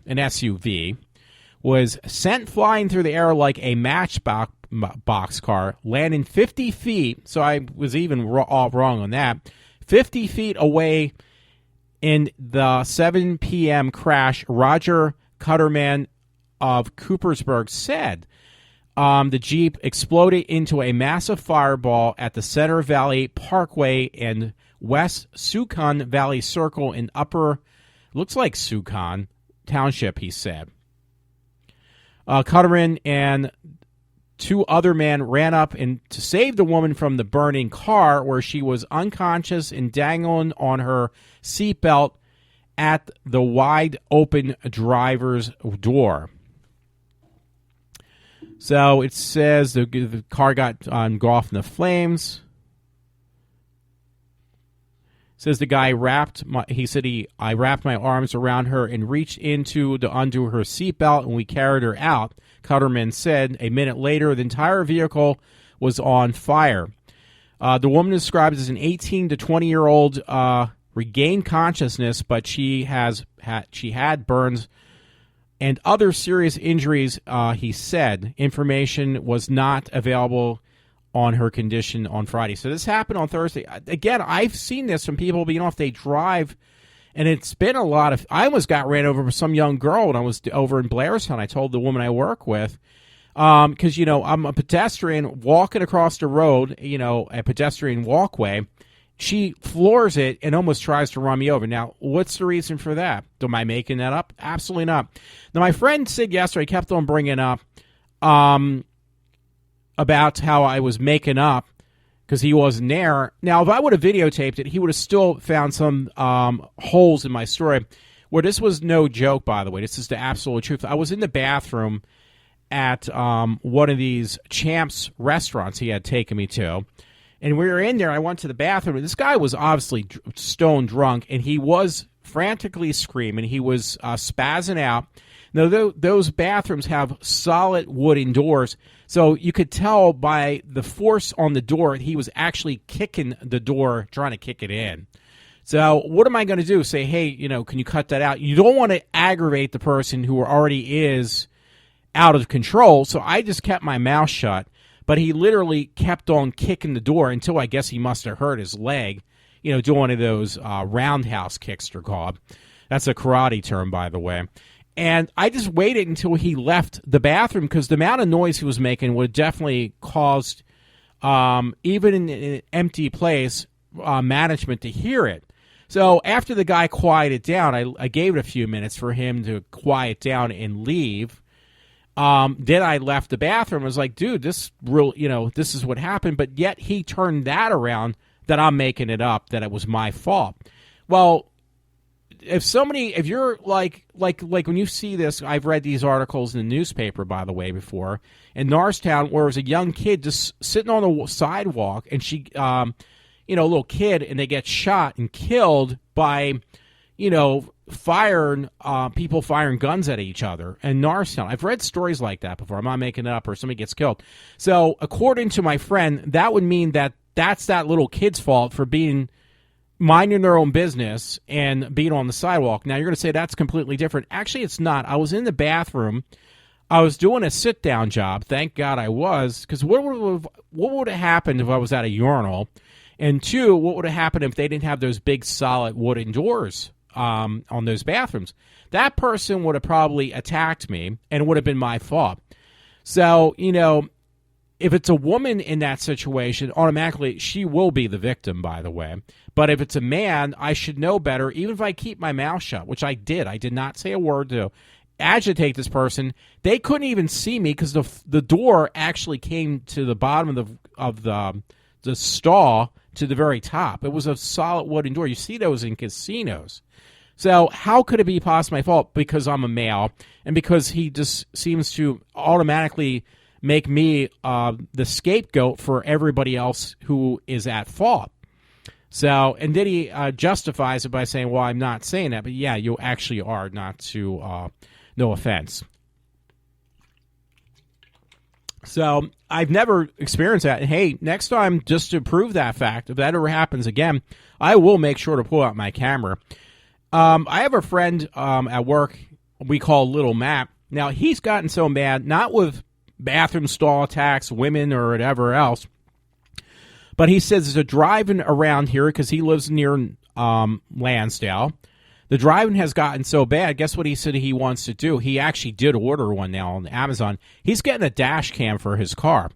SUV, was sent flying through the air like a matchbox car, landing 50 feet. So I was even wrong on that. 50 feet away in the 7 p.m. crash, Roger Cutterman of Coopersburg said the Jeep exploded into a massive fireball at the Center Valley Parkway and West Sucan Valley Circle in upper, looks like Sucan Township, he said. Cutterman and 2 other men ran up and to save the woman from the burning car, where she was unconscious and dangling on her seatbelt at the wide open driver's door. So it says the car got engulfed in the flames. It says the guy I wrapped my arms around her and reached into to undo her seatbelt, and we carried her out. Cutterman said a minute later the entire vehicle was on fire. The woman described as an 18 to 20-year-old regained consciousness, but she had burns and other serious injuries, he said. Information was not available on her condition on Friday. So this happened on Thursday. Again, I've seen this from people, if they drive, and it's been a lot of... I almost got ran over by some young girl when I was over in Blairstown. I told the woman I work with, because, I'm a pedestrian walking across the road, a pedestrian walkway. She floors it and almost tries to run me over. Now, what's the reason for that? Am I making that up? Absolutely not. Now, my friend Sid yesterday kept on bringing up about how I was making up because he wasn't there. Now, if I would have videotaped it, he would have still found some holes in my story, where this was no joke, by the way. This is the absolute truth. I was in the bathroom at one of these Champs restaurants he had taken me to, and we were in there. I went to the bathroom, and this guy was obviously stone drunk, and he was frantically screaming. He was spazzing out. Now, those bathrooms have solid wooden doors, so you could tell by the force on the door he was actually kicking the door, trying to kick it in. So what am I going to do? Say, hey, can you cut that out? You don't want to aggravate the person who already is out of control, so I just kept my mouth shut. But he literally kept on kicking the door until I guess he must have hurt his leg, doing one of those roundhouse kicks, they're called. That's a karate term, by the way. And I just waited until he left the bathroom, because the amount of noise he was making would have definitely caused, even in an empty place, management to hear it. So after the guy quieted down, I gave it a few minutes for him to quiet down and leave. Then I left the bathroom. I was like, dude, this is what happened. But yet he turned that around, that I'm making it up, that it was my fault. Well, if you're like when you see this, I've read these articles in the newspaper, by the way, before, in Norristown, where there was a young kid just sitting on the sidewalk, and she, a little kid, and they get shot and killed by, people firing guns at each other in Norristown. I've read stories like that before. I'm not making it up, or somebody gets killed. So according to my friend, that would mean that that's that little kid's fault for minding their own business and being on the sidewalk. Now, you're going to say that's completely different. Actually, it's not. I was in the bathroom. I was doing a sit-down job. Thank God I was, because what would have happened if I was at a urinal? And 2, what would have happened if they didn't have those big, solid wooden doors on those bathrooms? That person would have probably attacked me, and it would have been my fault. So, if it's a woman in that situation, automatically she will be the victim, by the way. But if it's a man, I should know better, even if I keep my mouth shut, which I did. I did not say a word to agitate this person. They couldn't even see me because the door actually came to the bottom of the stall to the very top. It was a solid wooden door. You see those in casinos. So how could it be possibly my fault? Because I'm a male and because he just seems to automatically make me the scapegoat for everybody else who is at fault. So, and then he justifies it by saying, well, I'm not saying that, but yeah, you actually are, not to, no offense. So I've never experienced that. And hey, next time, just to prove that fact, if that ever happens again, I will make sure to pull out my camera. I have a friend at work we call Little Matt. Now, he's gotten so mad, not with bathroom stall attacks, women, or whatever else, but he says there's a driving around here because he lives near Lansdale. The driving has gotten so bad. Guess what he said he wants to do? He actually did order one now on Amazon. He's getting a dash cam for his car.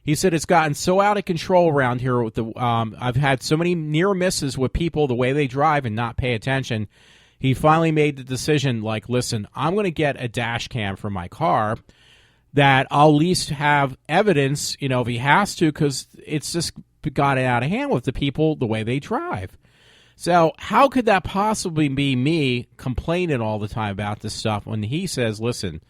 He said it's gotten so out of control around here. With the I've had so many near misses with people, the way they drive and not pay attention. He finally made the decision, like, listen, I'm going to get a dash cam for my car that I'll at least have evidence, if he has to, because it's just got it out of hand with the people, the way they drive. So how could that possibly be me complaining all the time about this stuff when he says, listen,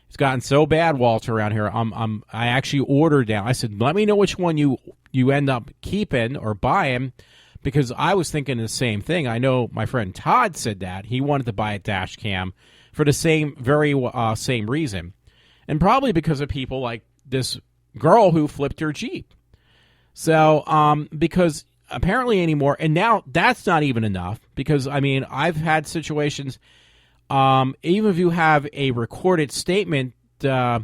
it's gotten so bad, Walter, around here. I actually ordered down. I said, let me know which one you end up keeping or buying, because I was thinking the same thing. I know my friend Todd said that. He wanted to buy a dash cam for the same reason. And probably because of people like this girl who flipped her Jeep. So, because apparently anymore, and now that's not even enough, because, I've had situations, even if you have a recorded statement, to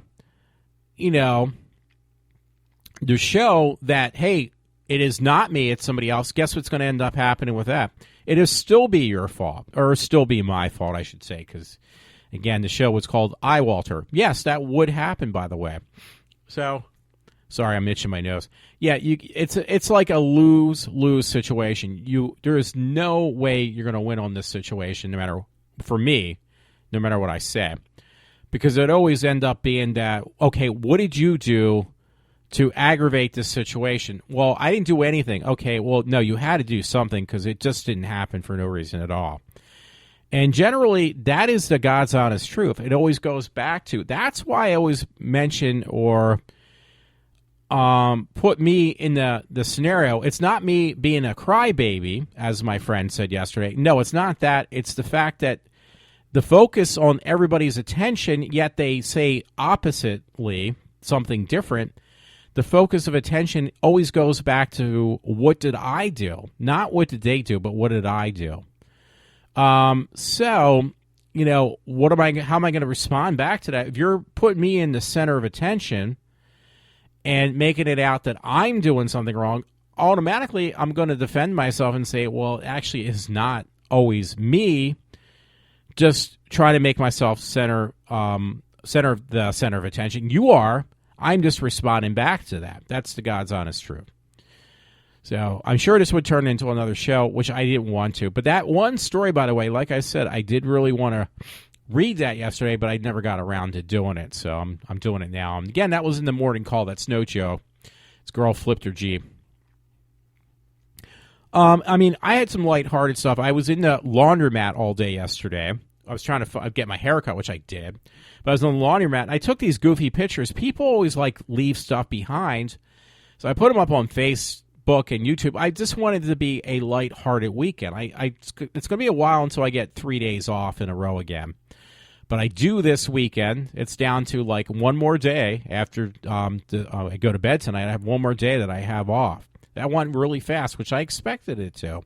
show that, hey, it is not me, it's somebody else, guess what's going to end up happening with that? It'll still be your fault, or still be my fault, I should say, because, again, the show was called iWalter. Yes, that would happen, by the way. So, sorry, I'm itching my nose. Yeah, it's like a lose-lose situation. There is no way you're going to win on this situation, for me, no matter what I say. Because it always end up being that, okay, what did you do to aggravate this situation? Well, I didn't do anything. Okay, well, no, you had to do something because it just didn't happen for no reason at all. And generally, that is the God's honest truth. It always goes back to, that's why I always mention or put me in the scenario. It's not me being a crybaby, as my friend said yesterday. No, it's not that. It's the fact that the focus on everybody's attention, yet they say oppositely, something different. The focus of attention always goes back to, what did I do? Not what did they do, but what did I do? So, how am I going to respond back to that? If you're putting me in the center of attention and making it out that I'm doing something wrong, automatically I'm going to defend myself and say, well, actually it's not always me. Just try to make myself center of attention. You are. I'm just responding back to that. That's the God's honest truth. So I'm sure this would turn into another show, which I didn't want to. But that one story, by the way, like I said, I did really want to read that yesterday, but I never got around to doing it. So I'm doing it now. And again, that was in the morning call. That's no joke. This girl flipped her Jeep. I had some lighthearted stuff. I was in the laundromat all day yesterday. I was trying to get my hair cut, which I did. But I was on the laundromat, and I took these goofy pictures. People always leave stuff behind. So I put them up on Facebook and YouTube. I just wanted it to be a lighthearted weekend. It's going to be a while until I get 3 days off in a row again. But I do this weekend. It's down to one more day after I go to bed tonight. I have one more day that I have off. That went really fast, which I expected it to.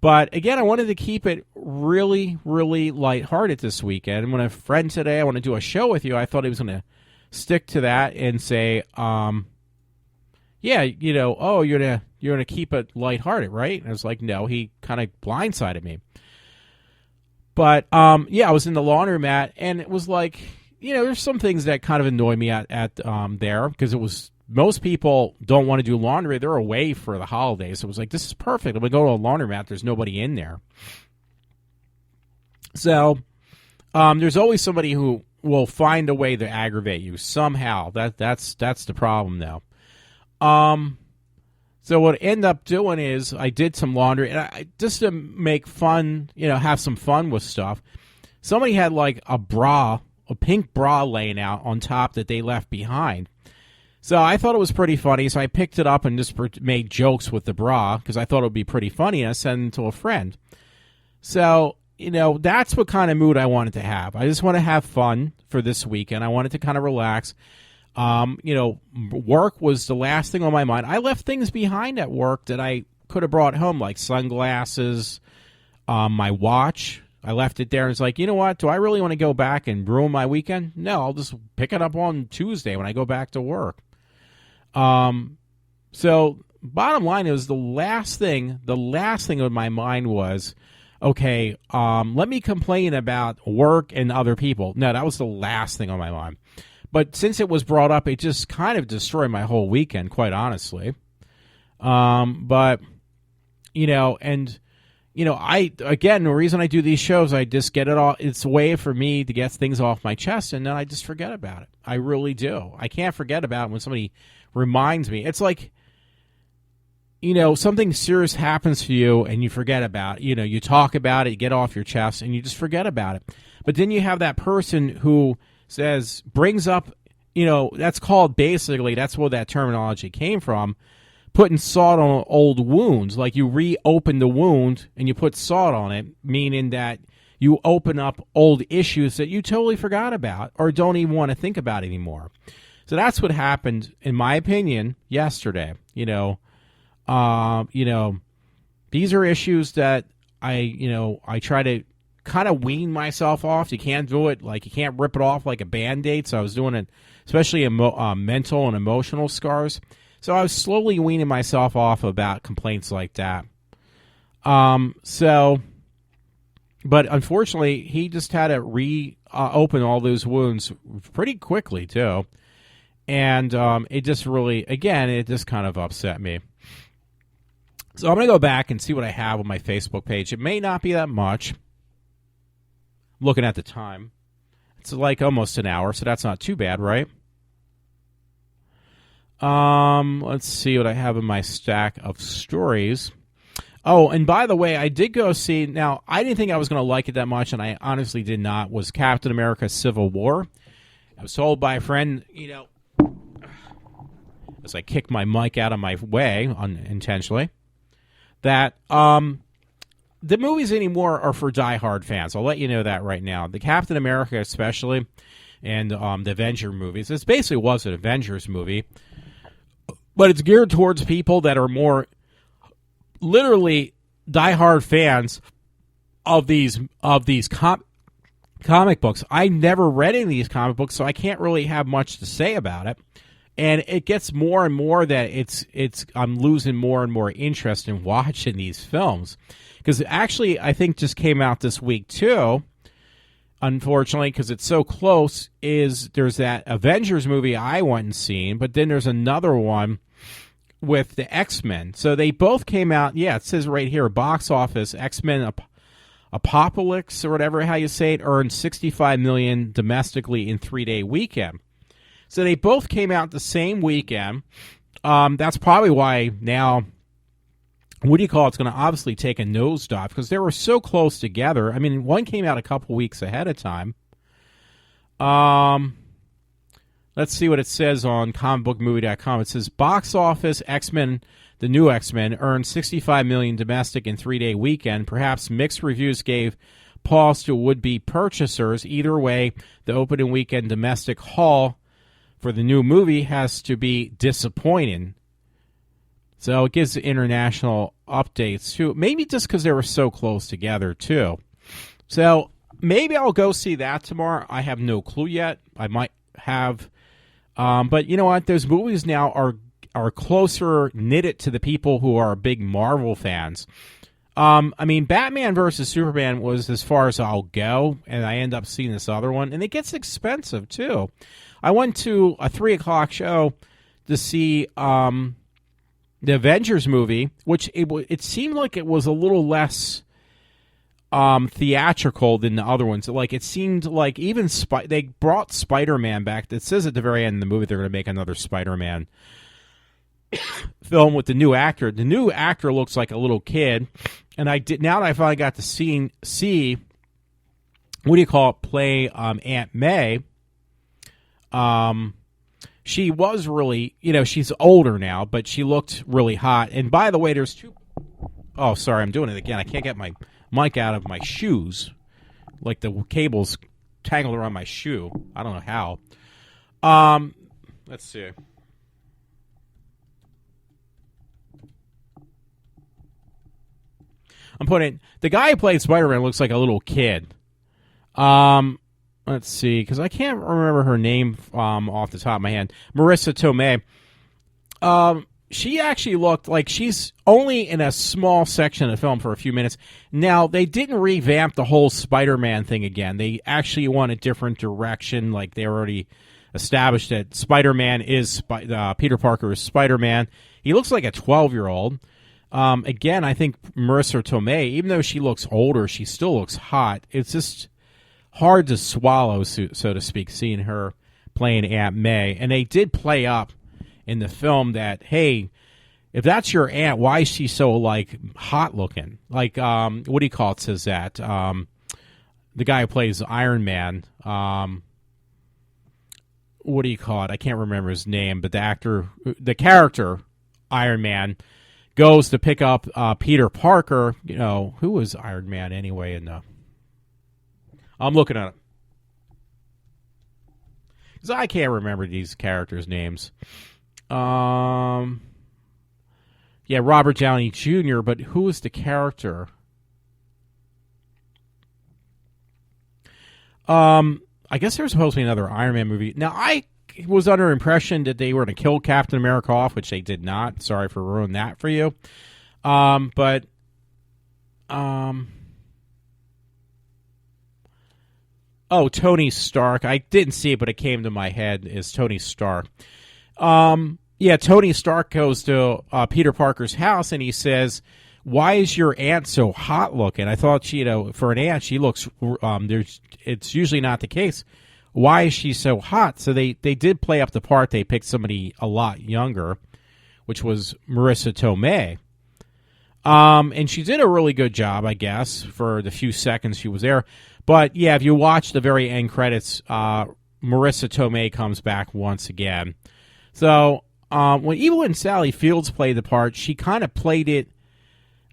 But, again, I wanted to keep it really, really lighthearted this weekend. And when a friend today, I want to do a show with you, I thought he was going to stick to that and say, you're going to keep it lighthearted, right? And I was like, no, he kind of blindsided me. But, I was in the laundromat, and it was like, there's some things that kind of annoy me at there, because it was, most people don't want to do laundry. They're away for the holidays. So it was like, this is perfect. I'm going to go to a laundromat. There's nobody in there. So there's always somebody who will find a way to aggravate you somehow. That's the problem, though. So what I ended up doing is I did some laundry, and just to make fun, have some fun with stuff. Somebody had like a pink bra laying out on top that they left behind. So I thought it was pretty funny, so I picked it up and just made jokes with the bra because I thought it would be pretty funny, and I sent it to a friend. So, that's what kind of mood I wanted to have. I just want to have fun for this weekend. I wanted to kind of relax. Work was the last thing on my mind. I left things behind at work that I could have brought home, like sunglasses, my watch. I left it there, and it's like, you know what? Do I really want to go back and ruin my weekend? No, I'll just pick it up on Tuesday when I go back to work. So bottom line is the last thing on my mind was, okay, let me complain about work and other people. No, that was the last thing on my mind. But since it was brought up, it just kind of destroyed my whole weekend, quite honestly. The reason I do these shows, I just get it all. It's a way for me to get things off my chest, and then I just forget about it. I really do. I can't forget about it when somebody reminds me. It's like, something serious happens to you, and you forget about it. You talk about it, you get off your chest, and you just forget about it. But then you have that person who brings up, that's called, basically, that's where that terminology came from, putting salt on old wounds. Like, you reopen the wound and you put salt on it, meaning that you open up old issues that you totally forgot about or don't even want to think about anymore. So that's what happened, in my opinion, yesterday. These are issues that I try to kind of wean myself off. You can't do it, like, you can't rip it off like a Band-Aid. So I was doing it, especially mental and emotional scars. So I was slowly weaning myself off about complaints like that. But unfortunately, he just had to reopen all those wounds pretty quickly, too. And it just really, again, it just kind of upset me. So I'm going to go back and see what I have on my Facebook page. It may not be that much. Looking at the time, it's like almost an hour, so that's not too bad, right? Let's see what I have in my stack of stories. Oh, and by the way, I did go see, now, I didn't think I was going to like it that much, and I honestly did not, was Captain America Civil War. I was told by a friend, as I kicked my mic out of my way unintentionally, that the movies anymore are for diehard fans. I'll let you know that right now. The Captain America especially, and the Avenger movies. This basically was an Avengers movie, but it's geared towards people that are more literally diehard fans of these comic books. I never read any of these comic books, so I can't really have much to say about it. And it gets more and more that I'm losing more and more interest in watching these films. Because actually, I think just came out this week, too, unfortunately, because it's so close, there's that Avengers movie I went and seen, but then there's another one with the X-Men. So they both came out, it says right here, box office, X-Men Apocalypse, or whatever, how you say it, earned $65 million domestically in 3-day weekend. So they both came out the same weekend. That's probably why now, it's going to obviously take a nosedive, because they were so close together. I mean, one came out a couple weeks ahead of time. Let's see what it says on comicbookmovie.com. It says, box office, X-Men, the new X-Men, earned $65 million domestic in 3-day weekend. Perhaps mixed reviews gave pause to would-be purchasers. Either way, the opening weekend domestic haul for the new movie has to be disappointing. So it gives the international updates, too. Maybe just because they were so close together, too. So maybe I'll go see that tomorrow. I have no clue yet. I might have. But you know what? Those movies now are closer knitted to the people who are big Marvel fans. I mean, Batman versus Superman was as far as I'll go, and I end up seeing this other one, and it gets expensive too. I went to a 3:00 show to see the Avengers movie, which it seemed like it was a little less theatrical than the other ones. Like, it seemed like even they brought Spider-Man back. It says at the very end of the movie they're going to make another Spider-Man film with the new actor. The new actor looks like a little kid, and now that I finally got to see play Aunt May. She was really, she's older now, but she looked really hot. And by the way, there's two. Oh, sorry, I'm doing it again. I can't get my mic out of my shoes, like the cable's tangled around my shoe. I don't know how. Let's see. I'm putting the guy who played Spider-Man looks like a little kid. Let's see, because I can't remember her name off the top of my head. Marissa Tomei. She actually looked like she's only in a small section of the film for a few minutes. Now, they didn't revamp the whole Spider-Man thing again. They actually went a different direction. Like, they already established that Spider-Man is Peter Parker is Spider-Man. He looks like a 12-year-old. Again, I think Marissa Tomei, even though she looks older, she still looks hot. It's just hard to swallow, so to speak, seeing her playing Aunt May. And they did play up in the film that, hey, if that's your aunt, why is she so, like, hot-looking? Like, says that? The guy who plays Iron Man, I can't remember his name, but the character, Iron Man, goes to pick up Peter Parker. Who was Iron Man anyway? I'm looking at it. Because I can't remember these characters' names. Yeah, Robert Downey Jr., but who is the character? I guess there's supposed to be another Iron Man movie. Now, I was under impression that they were going to kill Captain America off, which they did not. Sorry for ruining that for you. Tony Stark. I didn't see it, but it came to my head is Tony Stark. Tony Stark goes to Peter Parker's house, and he says, "Why is your aunt so hot looking?" I thought for an aunt, she looks. It's usually not the case. Why is she so hot? So they did play up the part. They picked somebody a lot younger, which was Marissa Tomei. And she did a really good job, I guess, for the few seconds she was there. But, yeah, if you watch the very end credits, Marissa Tomei comes back once again. So, when Sally Fields played the part, she kind of played it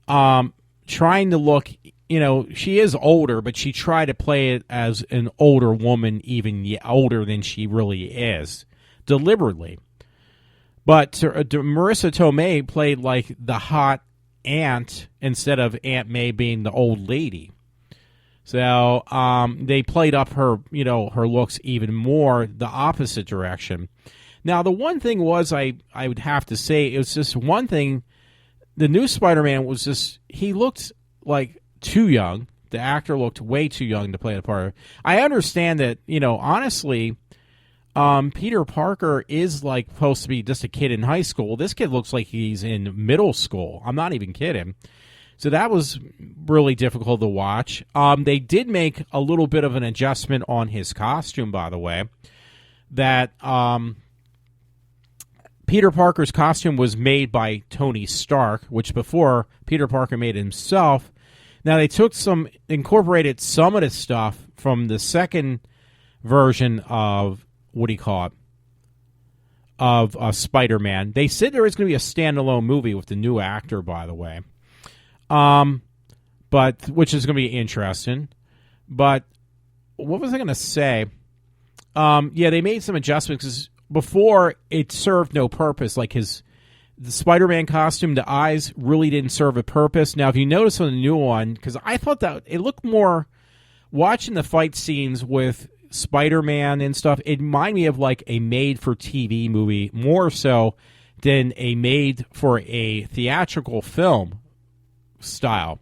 trying to look, she is older, but she tried to play it as an older woman, even older than she really is, deliberately. But Marissa Tomei played like the hot aunt instead of Aunt May being the old lady. So they played up her, her looks even more the opposite direction. Now, the one thing was, I would have to say, it was just one thing. The new Spider-Man was just, he looked like too young. The actor looked way too young to play the part. I understand that, honestly, Peter Parker is like supposed to be just a kid in high school. This kid looks like he's in middle school. I'm not even kidding. So that was really difficult to watch. They did make a little bit of an adjustment on his costume, by the way. That Peter Parker's costume was made by Tony Stark, which before Peter Parker made himself. Now they incorporated some of the stuff from the second version of of Spider-Man. They said there is going to be a standalone movie with the new actor, by the way. But which is going to be interesting. But what was I going to say? They made some adjustments because before it served no purpose. Like the Spider-Man costume, the eyes really didn't serve a purpose. Now, if you notice on the new one, because I thought that it looked more, watching the fight scenes with Spider-Man and stuff, it reminded me of like a made-for-TV movie, more so than a made-for-a theatrical film style.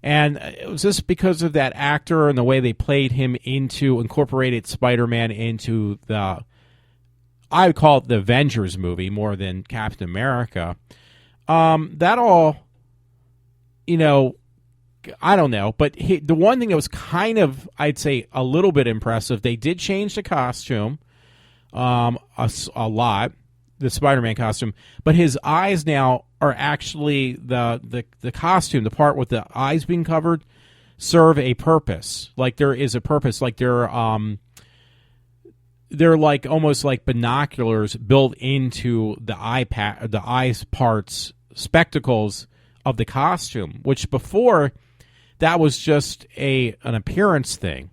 And was this because of that actor and the way they played him incorporated Spider-Man into I would call it the Avengers movie more than Captain America. That all, I don't know. But the one thing that was kind of, I'd say, a little bit impressive, they did change the costume a lot, the Spider-Man costume. But his eyes now are actually the costume, the part with the eyes being covered, serve a purpose. Like there is a purpose. Like they're like almost like binoculars built into the eyes parts, spectacles of the costume, which before that was just an appearance thing.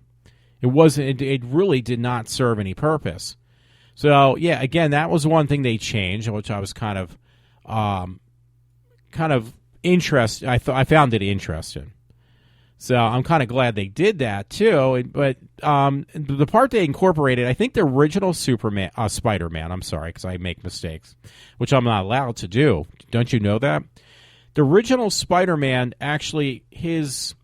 It wasn't. It really did not serve any purpose. So yeah, again, that was one thing they changed, which I was kind of interested. I found it interesting. So I'm kind of glad they did that too. But the part they incorporated, I think the original Spider-Man. I'm sorry, because I make mistakes, which I'm not allowed to do. Don't you know that? The original Spider-Man, actually, his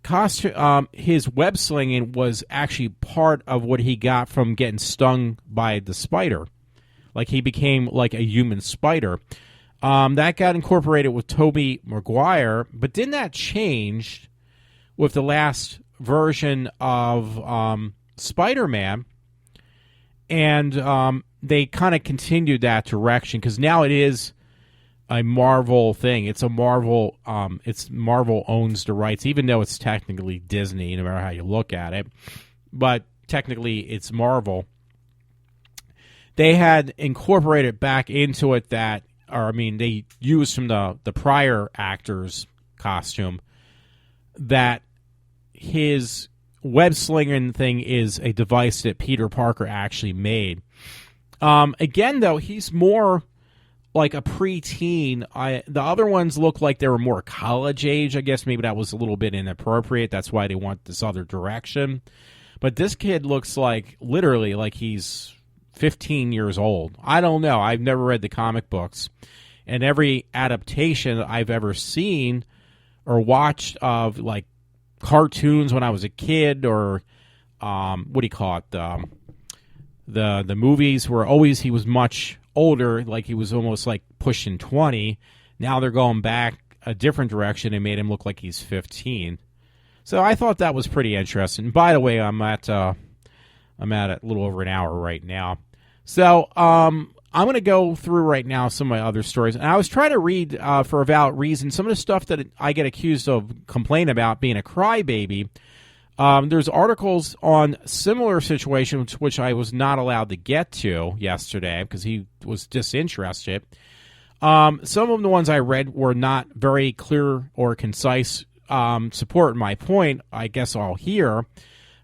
costume, his web slinging was actually part of what he got from getting stung by the spider. Like he became like a human spider. That got incorporated with Tobey Maguire, but then that changed with the last version of Spider-Man, and they kind of continued that direction because now it is a Marvel thing. It's a Marvel. It's Marvel owns the rights, even though it's technically Disney, no matter how you look at it. But technically, it's Marvel. They had incorporated back into it that, they used from the prior actor's costume that his web slinging thing is a device that Peter Parker actually made. Again, though, he's more like a preteen. The other ones look like they were more college age. I guess maybe that was a little bit inappropriate. That's why they went this other direction. But this kid looks like literally like he's 15 years old. I don't know. I've never read the comic books. And every adaptation I've ever seen or watched of like cartoons when I was a kid, or what do you call it? The movies were always he was much older, like he was almost like pushing 20. Now they're going back a different direction and made him look like he's 15. So I thought that was pretty interesting. By the way, I'm at a little over an hour right now. So I'm going to go through right now some of my other stories. And I was trying to read, for about reason, some of the stuff that I get accused of complaining about being a crybaby. There's articles on similar situations which I was not allowed to get to yesterday because he was disinterested. Some of the ones I read were not very clear or concise, supporting my point. I guess I'll hear.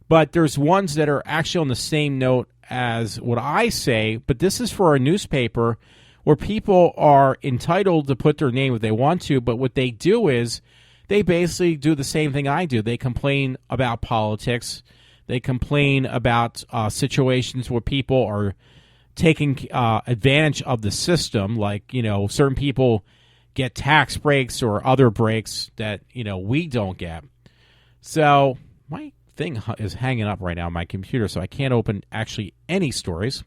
But there's ones that are actually on the same note as what I say, but this is for a newspaper where people are entitled to put their name if they want to, but what they do is they basically do the same thing I do. They complain about politics. They complain about situations where people are taking advantage of the system, like, certain people get tax breaks or other breaks that, we don't get. So my thing is hanging up right now on my computer, so I can't open actually any stories.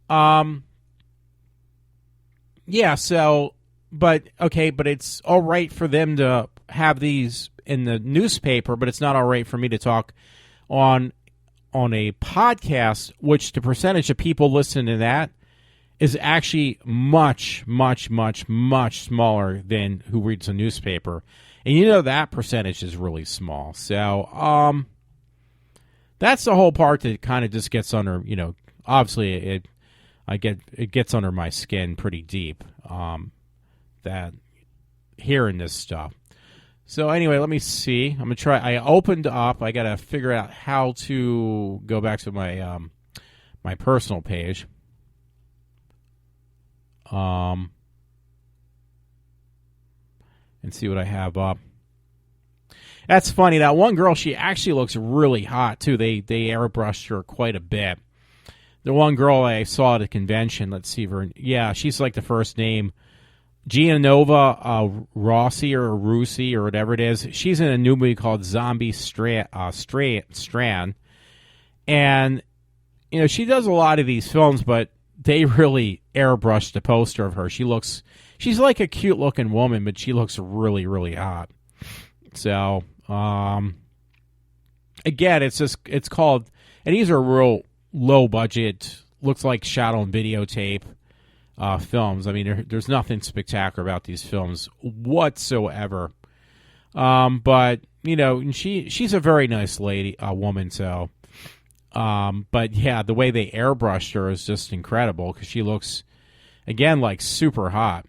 Yeah, so, but it's all right for them to have these in the newspaper, but it's not all right for me to talk on a podcast, which the percentage of people listening to that is actually much, much, much, much smaller than who reads a newspaper. And that percentage is really small. So that's the whole part that kind of just gets under, obviously it gets under my skin pretty deep, that hearing this stuff. So anyway, let me see. I'm going to try. I opened up. I got to figure out how to go back to my my personal page. And see what I have up. That's funny. That one girl, she actually looks really hot, too. They airbrushed her quite a bit. The one girl I saw at a convention, let's see her. Yeah, she's like the first name Gianova Rossi or Rusi or whatever it is. She's in a new movie called Zombie Strand. And, she does a lot of these films, but they really airbrushed the poster of her. She's like a cute looking woman, but she looks really, really hot. So, again, it's called, and these are real low budget, looks like shot on videotape films. I mean, there's nothing spectacular about these films whatsoever. But she's a very nice woman. So, but yeah, the way they airbrushed her is just incredible because she looks, again, like super hot.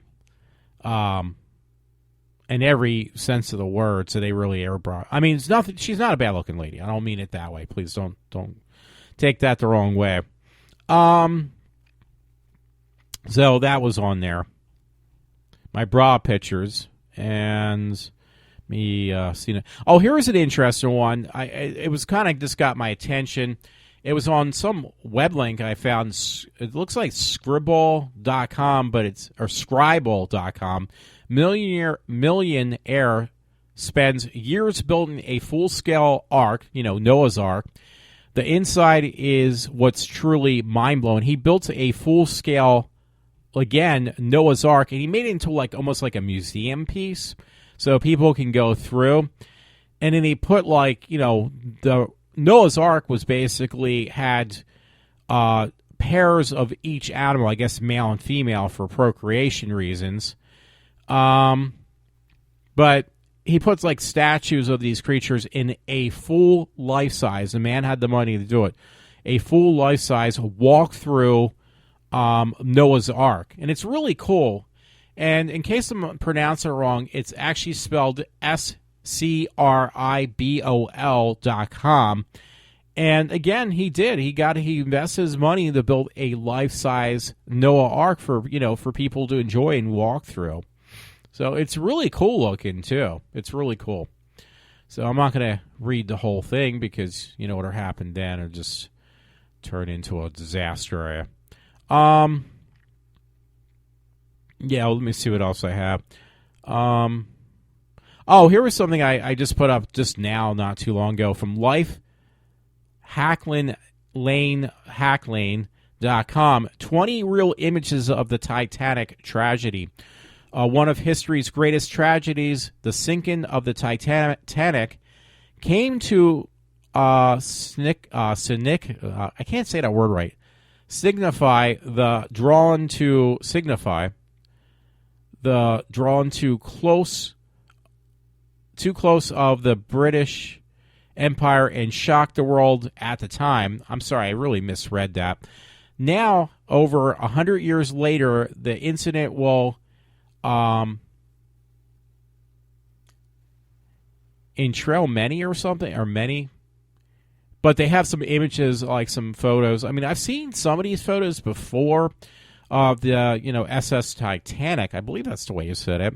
In every sense of the word. So they really airbrushed. I mean, it's nothing. She's not a bad looking lady. I don't mean it that way. Please don't take that the wrong way. So that was on there. My bra pictures and me seeing it. Oh, here's an interesting one. It was kind of just got my attention. It was on some web link I found. It looks like Scribble.com, but or Scribble.com. Millionaire spends years building a full-scale ark, Noah's Ark. The inside is what's truly mind-blowing. He built a full-scale, again, Noah's Ark, and he made it into almost like a museum piece so people can go through. And then he put the Noah's Ark was basically had pairs of each animal, I guess male and female for procreation reasons. But he puts statues of these creatures in a full life size. The man had the money to do it. A full life size walk through Noah's Ark. And it's really cool. And in case I'm pronouncing it wrong, it's actually spelled SCRIBOL.com. And again, he did. He invested his money to build a life-size Noah Ark for people to enjoy and walk through. So it's really cool looking too. It's really cool. So I'm not going to read the whole thing because what'll happen then it'll just turn into a disaster. Yeah, let me see what else I have. Here was something I just put up just now, not too long ago, from Hacklane.com. 20 real images of the Titanic tragedy. One of history's greatest tragedies, the sinking of the Titanic, came to I can't say that word right. Signify the drawn too close of the British Empire and shocked the world at the time. I'm sorry, I really misread that. Now, over 100 years later, the incident will entrail many or something, or many. But they have some images, some photos. I mean, I've seen some of these photos before of the, SS Titanic. I believe that's the way you said it.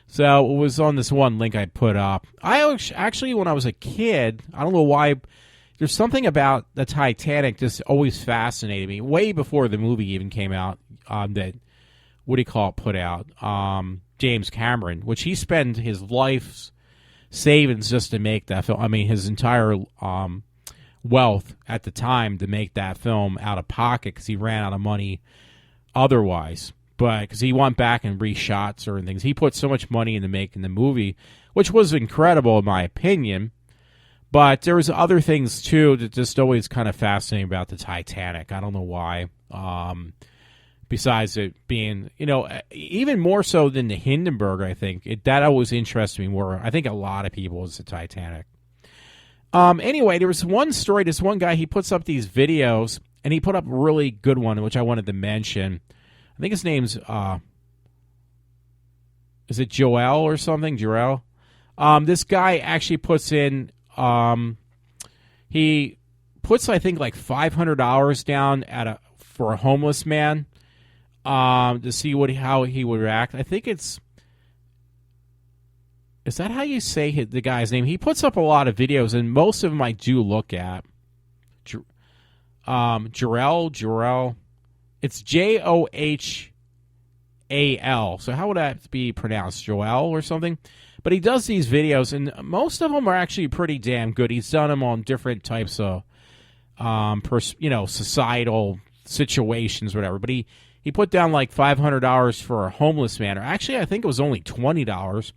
So it was on this one link I put up. I actually, when I was a kid, I don't know why, there's something about the Titanic just always fascinated me. Way before the movie even came out, that, put out, James Cameron, which he spent his life's savings just to make that film. I mean, his entire wealth at the time to make that film out of pocket because he ran out of money otherwise. But because he went back and reshot certain things, he put so much money into making the movie, which was incredible in my opinion. But there was other things too that just always kind of fascinating about the Titanic. I don't know why. Besides it being, even more so than the Hindenburg, I think that always interested me more. I think a lot of people was the Titanic. Anyway, there was one story. This one guy, he puts up these videos, and he put up a really good one, which I wanted to mention. I think his name's, is it Joel or something? Joel? This guy actually puts in, he puts, I think, $500 down for a homeless man, to see how he would react. I think is that how you say the guy's name? He puts up a lot of videos, and most of them I do look at. Jarrell. It's JOHLL. J-O-E-A-L. So how would that be pronounced? Joel or something? But he does these videos, and most of them are actually pretty damn good. He's done them on different types of, societal situations, whatever. But he put down like $500 for a homeless man. Or actually, I think it was only $20.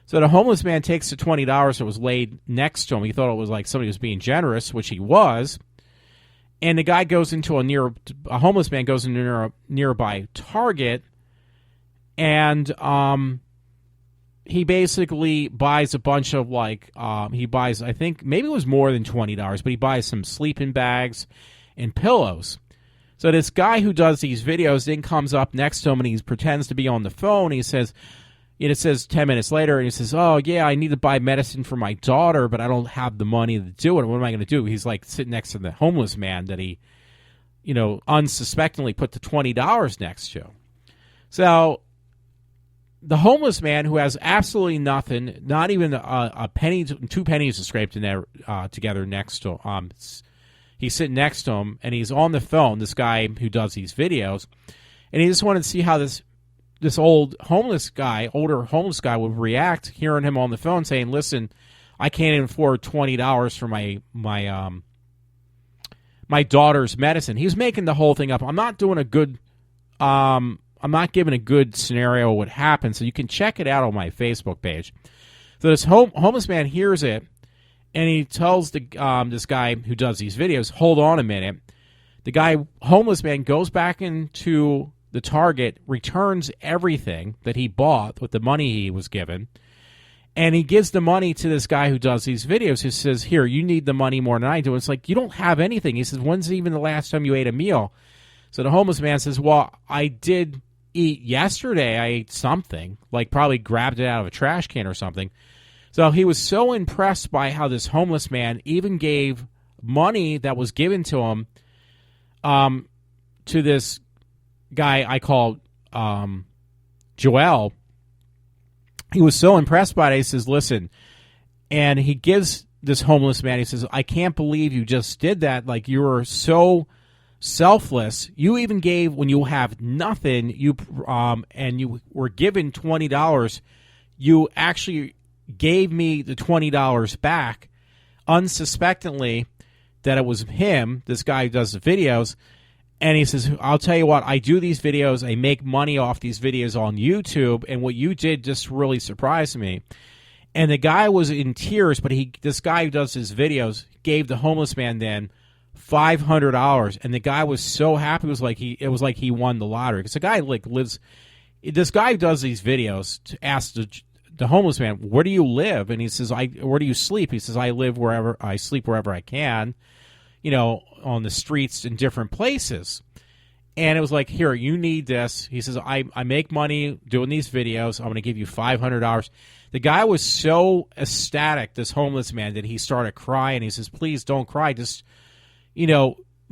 So the homeless man takes the $20 that was laid next to him. He thought it was like somebody was being generous, which he was. And the guy goes into a homeless man goes into a nearby Target, and he basically buys a bunch of he buys, I think maybe it was more than $20, but he buys some sleeping bags and pillows. So this guy who does these videos then comes up next to him and he pretends to be on the phone. He says, it says 10 minutes later, and he says, oh, yeah, I need to buy medicine for my daughter, but I don't have the money to do it. What am I going to do? He's like sitting next to the homeless man that he, unsuspectingly put the $20 next to. So the homeless man, who has absolutely nothing, not even a penny, 2 pennies to scrape together next to him, he's sitting next to him, and he's on the phone, this guy who does these videos, and he just wanted to see how this older homeless guy would react, hearing him on the phone saying, listen, I can't even afford $20 for my daughter's medicine. He was making the whole thing up. I'm not doing a good, I'm not giving a good scenario of what happened, so you can check it out on my Facebook page. So this homeless man hears it, and he tells this guy who does these videos, hold on a minute. The homeless man goes back into the Target, returns everything that he bought with the money he was given, and he gives the money to this guy who does these videos, who says, here, you need the money more than I do. It's like, you don't have anything. He says, when's even the last time you ate a meal? So the homeless man says, well, I did eat yesterday. I ate something, like probably grabbed it out of a trash can or something. So he was so impressed by how this homeless man even gave money that was given to him to this guy I call Joel. He was so impressed by it. He says, listen, and he gives this homeless man, he says, I can't believe you just did that. Like, you were so selfless. You even gave when you have nothing, and you were given $20. You actually gave me the $20 back unsuspectingly, that it was him, this guy who does the videos. And he says, I'll tell you what, I do these videos, I make money off these videos on YouTube, and what you did just really surprised me. And the guy was in tears, but this guy who does his videos gave the homeless man then $500, and the guy was so happy. It was like he won the lottery, because the guy lives. This guy who does these videos asked the homeless man, where do you live? And he says, where do you sleep? He says, I sleep wherever I can, on the streets in different places. And it was like, here, you need this. He says, I make money doing these videos. I'm going to give you $500. The guy was so ecstatic, this homeless man, that he started crying. He says, please don't cry. Just,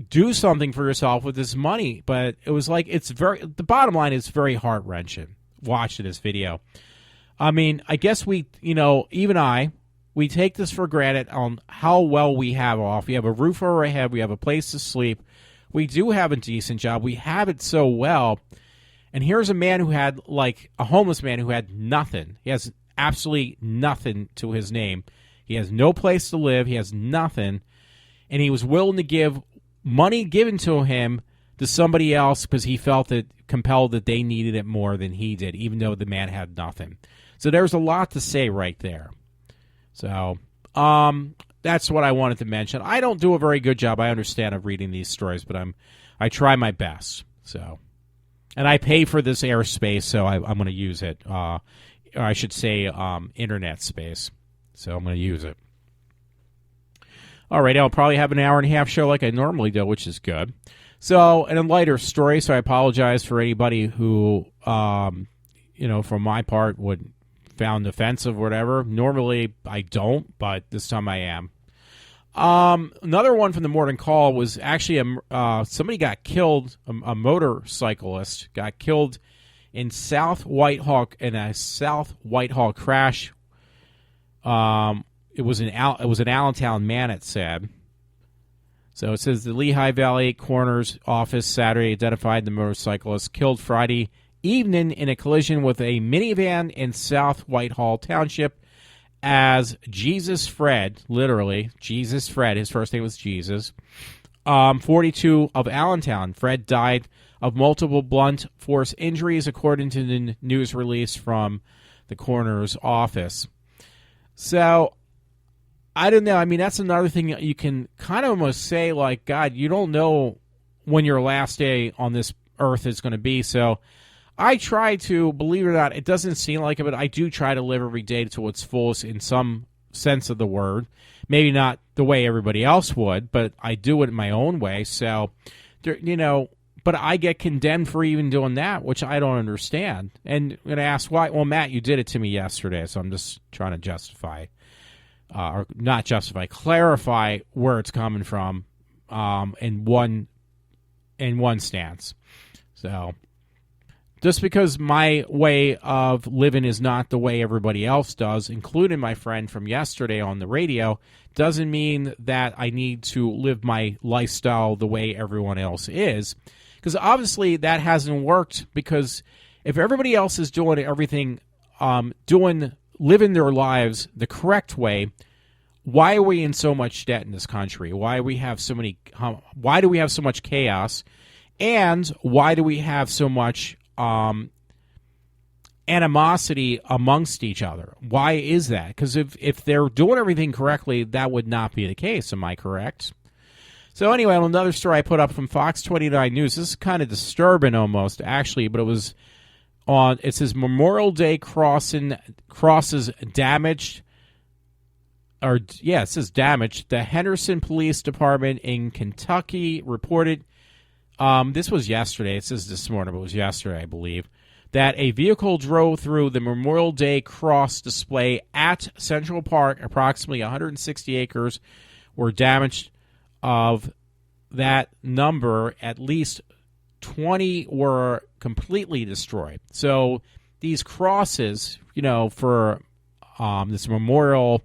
do something for yourself with this money. But it was like, the bottom line is very heart-wrenching watching this video. I mean, I guess we take this for granted on how well we have off. We have a roof over our head. We have a place to sleep. We do have a decent job. We have it so well. And here's a man who had, a homeless man who had nothing. He has absolutely nothing to his name. He has no place to live. He has nothing. And he was willing to give money given to him to somebody else because he felt compelled that they needed it more than he did, even though the man had nothing. So there's a lot to say right there. So that's what I wanted to mention. I don't do a very good job, I understand, of reading these stories, but I try my best. So, and I pay for this airspace, so I'm going to use it. Or I should say internet space. So I'm going to use it. All right, I'll probably have an hour and a half show like I normally do, which is good. So, and a lighter story, so I apologize for anybody who, from my part, would found offensive or whatever. Normally I don't, but this time I am. Another one from the morning call was actually somebody got killed, a motorcyclist got killed in South Whitehall in a South Whitehall crash. It was an Allentown man, it said. So it says the Lehigh Valley Coroner's Office Saturday identified the motorcyclist killed Friday evening in a collision with a minivan in South Whitehall Township as Jesus Fred, literally, Jesus Fred, his first name was Jesus, 42 of Allentown. Fred died of multiple blunt force injuries, according to the news release from the coroner's office. So, I don't know. I mean, that's another thing you can kind of almost say, like, God, you don't know when your last day on this earth is going to be. So, I try to, believe it or not, it doesn't seem like it, but I do try to live every day to its fullest in some sense of the word. Maybe not the way everybody else would, but I do it in my own way. So, you know, but I get condemned for even doing that, which I don't understand. And I'm going to ask why. Well, Matt, you did it to me yesterday, so I'm just trying to justify, or not justify, clarify where it's coming from in one stance. So, just because my way of living is not the way everybody else does, including my friend from yesterday on the radio, doesn't mean that I need to live my lifestyle the way everyone else is. Because obviously that hasn't worked, because if everybody else is doing everything, living their lives the correct way, why are we in so much debt in this country? Why do we have so much chaos? And why do we have so much animosity amongst each other? Why is that? Because if they're doing everything correctly, that would not be the case. Am I correct? So anyway, another story I put up from Fox 29 News. This is kind of disturbing almost, actually, but it was on, it says Memorial Day crosses damaged, or yeah, it says damaged. The Henderson Police Department in Kentucky reported, this was yesterday, it says this morning, but it was yesterday, I believe, that a vehicle drove through the Memorial Day cross display at Central Park. Approximately 160 acres were damaged. Of that number, at least 20 were completely destroyed. So these crosses, you know, for this memorial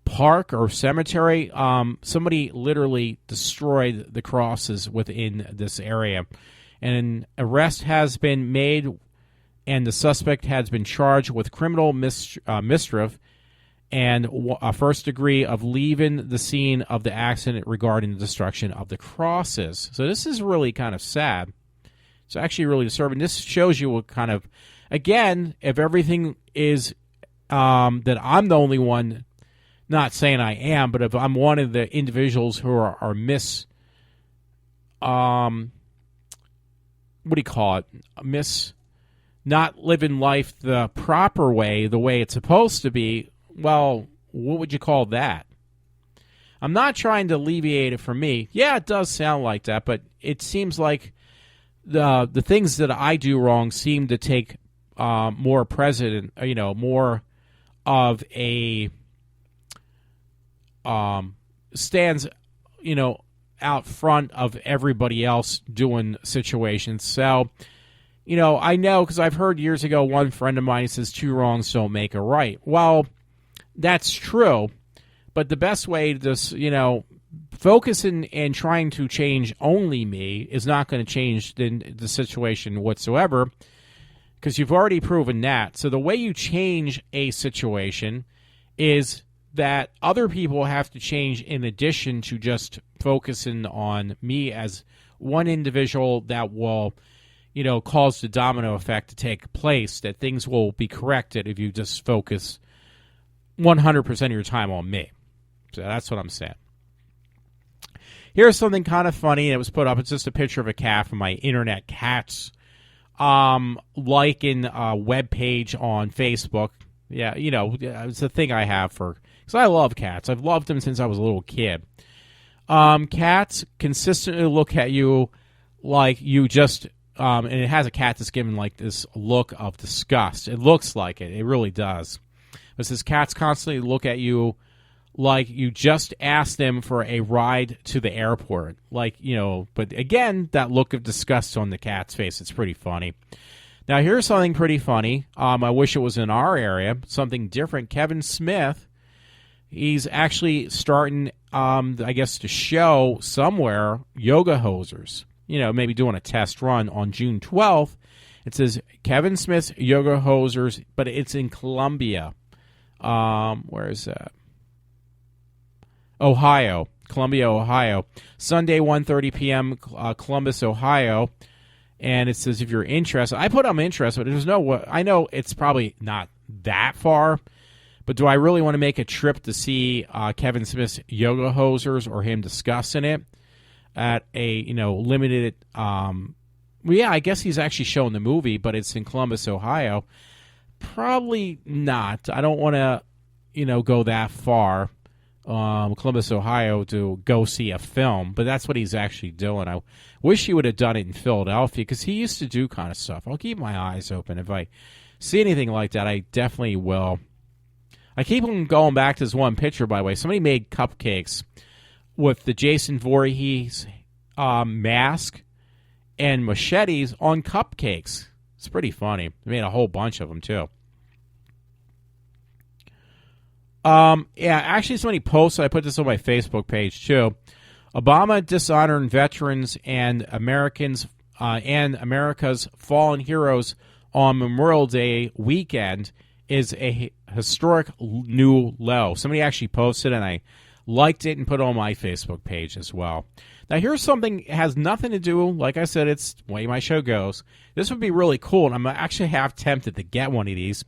park or cemetery, somebody literally destroyed the crosses within this area. And an arrest has been made, and the suspect has been charged with criminal mischief and a first degree of leaving the scene of the accident regarding the destruction of the crosses. So this is really kind of sad. It's actually really disturbing. This shows you what kind of, again, if everything is that I'm the only one, not saying I am, but if I'm one of the individuals who are not living life the proper way, the way it's supposed to be, well, what would you call that? I'm not trying to alleviate it for me. Yeah, it does sound like that, but it seems like the things that I do wrong seem to take more precedent, more of a stands, out front of everybody else doing situations. So, I know, because I've heard years ago, one friend of mine says 2 wrongs don't make a right. Well, that's true, but the best way to focus in trying to change only me is not going to change the situation whatsoever, because you've already proven that. So the way you change a situation is that other people have to change in addition to just focusing on me as one individual that will, cause the domino effect to take place, that things will be corrected if you just focus 100% of your time on me. So that's what I'm saying. Here's something kind of funny. It was put up. It's just a picture of a cat from my internet cats liking a web page on Facebook. Yeah, it's a thing I have because I love cats. I've loved them since I was a little kid. Cats consistently look at you like you just, and it has a cat that's given like this look of disgust. It looks like it. It really does. It says cats constantly look at you like you just asked them for a ride to the airport. But again, that look of disgust on the cat's face, it's pretty funny. Now, here's something pretty funny. I wish it was in our area, something different. Kevin Smith, he's actually starting, to show somewhere yoga hosers, maybe doing a test run on June 12th. It says Kevin Smith's Yoga Hosers, but it's in Columbia. Where is that? Ohio. Columbia, Ohio. Sunday, 1:30 p.m., Columbus, Ohio. And it says if you're interested. I put I'm interested, but there's no... I know it's probably not that far, but do I really want to make a trip to see Kevin Smith's Yoga Hosers or him discussing it at a, limited... yeah, I guess he's actually showing the movie, but it's in Columbus, Ohio. Probably not. I don't want to, go that far, Columbus, Ohio, to go see a film. But that's what he's actually doing. I wish he would have done it in Philadelphia because he used to do kind of stuff. I'll keep my eyes open. If I see anything like that, I definitely will. I keep on going back to this one picture, by the way. Somebody made cupcakes with the Jason Voorhees mask and machetes on cupcakes. It's pretty funny. They made a whole bunch of them, too. Yeah, actually, somebody posted, I put this on my Facebook page, too. Obama dishonoring veterans and Americans and America's fallen heroes on Memorial Day weekend is a historic new low. Somebody actually posted, and I liked it and put it on my Facebook page as well. Now, here's something that has nothing to do, like I said, it's the way my show goes. This would be really cool, and I'm actually half tempted to get one of these.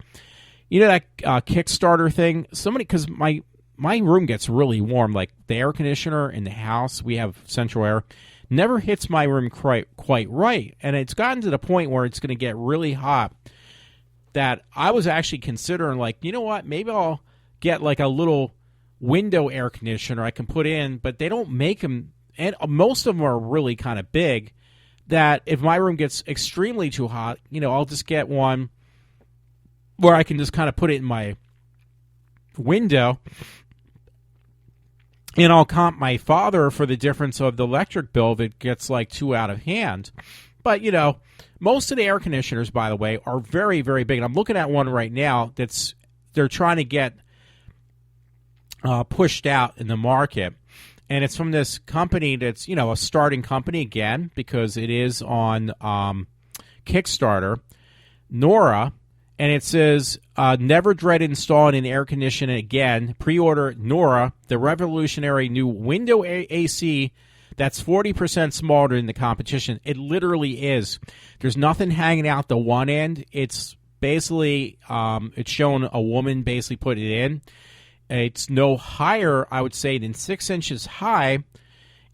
You know that Kickstarter thing? Because my room gets really warm. Like the air conditioner in the house, we have central air, never hits my room quite right. And it's gotten to the point where it's going to get really hot that I was actually considering, like, you know what? Maybe I'll get like a little window air conditioner I can put in, but they don't make them. And most of them are really kind of big, that if my room gets extremely too hot, I'll just get one where I can just kind of put it in my window. And I'll comp my father for the difference of the electric bill if it gets like too out of hand. But, most of the air conditioners, by the way, are very, very big. And I'm looking at one right now they're trying to get pushed out in the market. And it's from this company that's, a starting company again, because it is on Kickstarter, Nora. And it says, never dread installing an air conditioner again. Pre-order Nora, the revolutionary new window AC that's 40% smaller than the competition. It literally is. There's nothing hanging out the one end. It's basically, it's showing a woman basically put it in. It's no higher, I would say, than 6 inches high.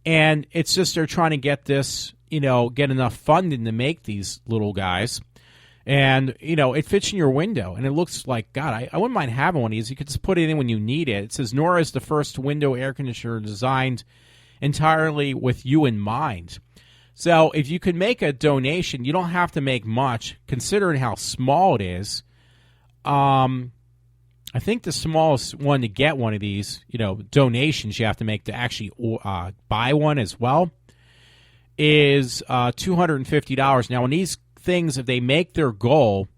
And it's just they're trying to get this, get enough funding to make these little guys. And, it fits in your window. And it looks like, God, I wouldn't mind having one of these. You could just put it in when you need it. It says Nora is the first window air conditioner designed entirely with you in mind. So if you could make a donation, you don't have to make much, considering how small it is. I think the smallest one to get one of these, donations you have to make to actually buy one as well is $250. Now, when these things, if they make their goal,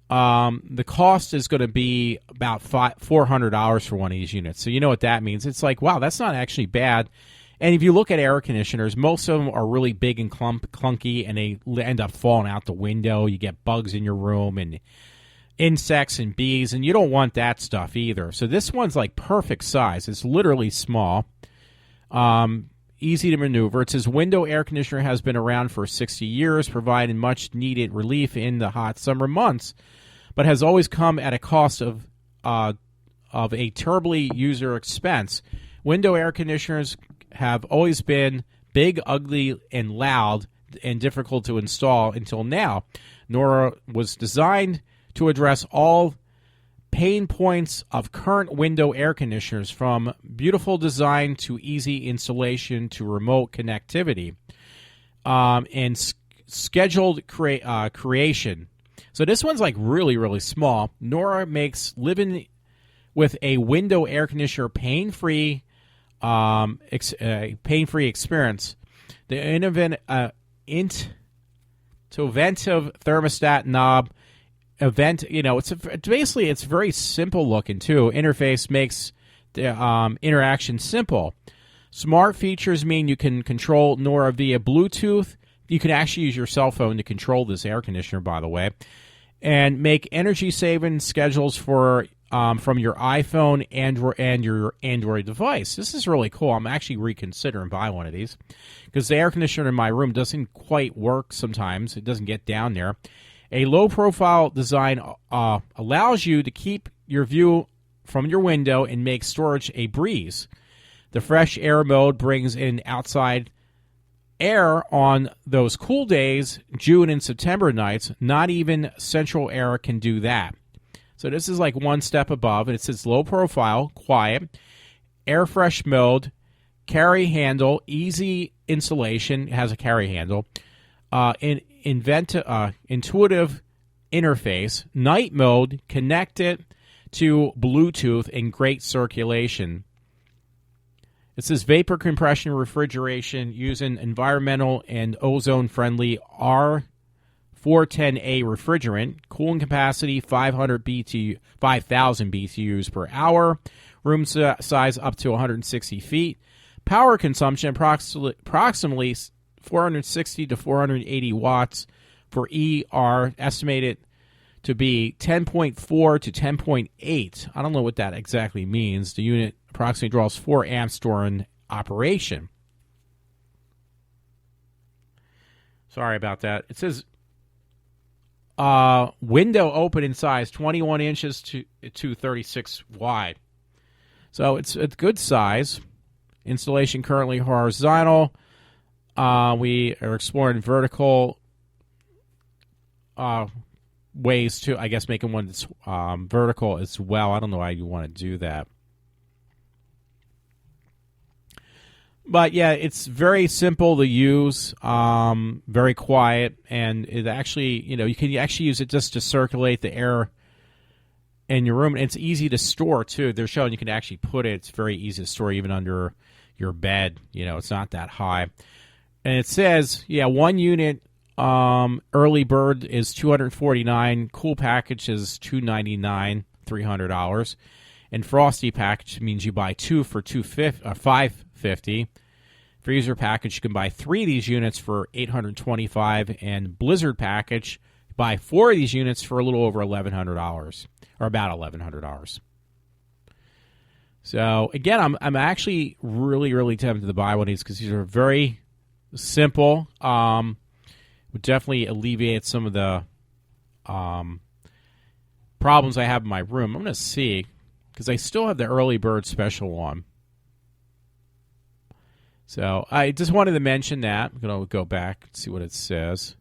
the cost is going to be about $400 for one of these units. So you know what that means. It's like, wow, that's not actually bad. And if you look at air conditioners, most of them are really big and clunky, and they end up falling out the window. You get bugs in your room and insects and bees, and you don't want that stuff either. So this one's like perfect size. It's literally small, easy to maneuver. It says window air conditioner has been around for 60 years, providing much needed relief in the hot summer months, but has always come at a cost of a terribly user expense. Window air conditioners have always been big, ugly, and loud, and difficult to install until now. Nora was designed to address all pain points of current window air conditioners, from beautiful design to easy installation to remote connectivity, and scheduled creation. So this one's like really, really small. Nora makes living with a window air conditioner pain-free experience. The innovative thermostat knob it's very simple looking too. Interface makes the interaction simple. Smart features mean you can control Nora via Bluetooth, you can actually use your cell phone to control this air conditioner, by the way, and make energy-saving schedules for from your iPhone and your Android device. This is really cool. I'm actually reconsidering buying one of these because the air conditioner in my room doesn't quite work sometimes. It doesn't get down there. A low-profile design allows you to keep your view from your window and make storage a breeze. The fresh air mode brings in outside air on those cool days, June and September nights. Not even central air can do that. So this is like one step above. It says low profile, quiet, air fresh mode, carry handle, easy installation. It has a carry handle. Intuitive interface, night mode, connected to Bluetooth, and great circulation. It says vapor compression refrigeration using environmental and ozone-friendly R410A refrigerant. Cooling capacity 5,000 BTUs per hour. Room size up to 160 feet. Power consumption approximately 460 to 480 watts for ER, estimated to be 10.4 to 10.8. I don't know what that exactly means. The unit approximately draws 4 amps during operation. Sorry about that. It says window open in size 21 inches to 36 wide. So it's a good size. Installation currently horizontal. We are exploring vertical ways to, I guess, making one that's vertical as well. I don't know why you want to do that. But yeah, it's very simple to use, very quiet, and it actually, you can actually use it just to circulate the air in your room. And it's easy to store too. They're showing you can actually put it. It's very easy to store even under your bed. It's not that high. And it says, one unit early bird is $249. Cool package is $299, $300. And frosty package means you buy two for $550. Freezer package, you can buy 3 of these units for $825. And blizzard package, buy 4 of these units for a little over $1,100, or about $1,100. So again, I'm actually really, really tempted to buy one of these because these are very simple. Would definitely alleviate some of the problems I have in my room. I'm going to see, because I still have the early bird special on. So I just wanted to mention that. I'm going to go back and see what it says.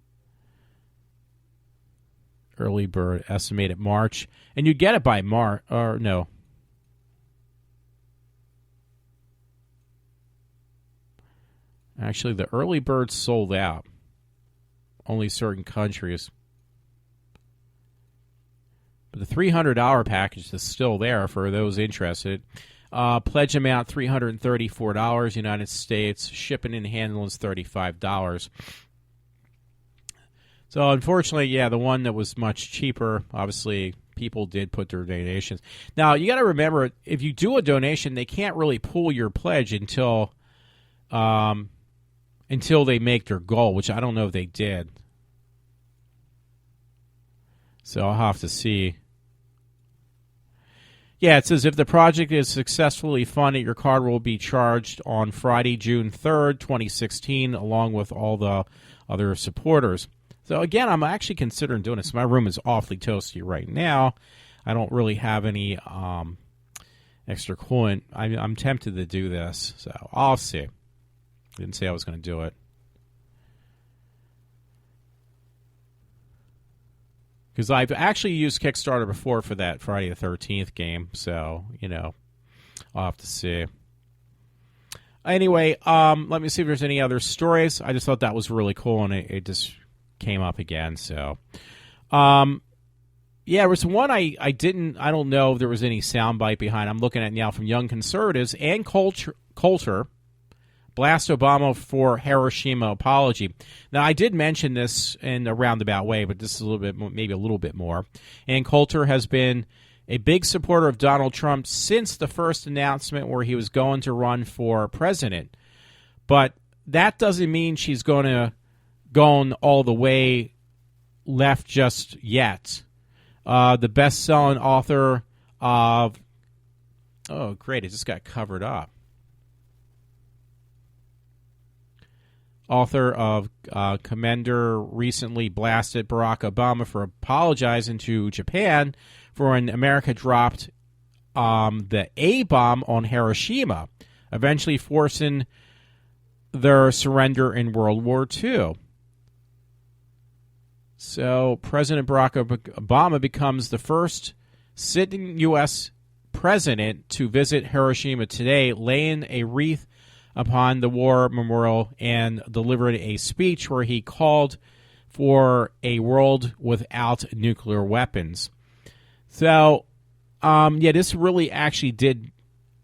Early bird estimated March. And you get it by March, or no. Actually, the early bird sold out. Only certain countries. But the $300 package is still there for those interested. Pledge amount $334, United States. Shipping and handling is $35. So unfortunately, the one that was much cheaper, obviously people did put their donations. Now, you got to remember, if you do a donation, they can't really pull your pledge until they make their goal, which I don't know if they did. So I'll have to see. Yeah, it says if the project is successfully funded, your card will be charged on Friday, June 3rd, 2016, along with all the other supporters. So again, I'm actually considering doing this. My room is awfully toasty right now. I don't really have any extra coolant. I'm tempted to do this, so I'll see. Didn't say I was going to do it. Because I've actually used Kickstarter before for that Friday the 13th game, so, I'll have to see. Anyway, let me see if there's any other stories. I just thought that was really cool, and it just came up again, so. There was one I don't know if there was any soundbite behind. I'm looking at now from Young Conservatives and Coulter. Blast Obama for Hiroshima apology. Now, I did mention this in a roundabout way, but this is maybe a little bit more. And Coulter has been a big supporter of Donald Trump since the first announcement where he was going to run for president. But that doesn't mean she's going to going all the way left just yet. The best-selling author of... Oh, great, it just got covered up. Author of Commander recently blasted Barack Obama for apologizing to Japan for when America dropped the A-bomb on Hiroshima, eventually forcing their surrender in World War II. So President Barack Obama becomes the first sitting U.S. president to visit Hiroshima today, laying a wreath upon the war memorial and delivered a speech where he called for a world without nuclear weapons. So, this really actually did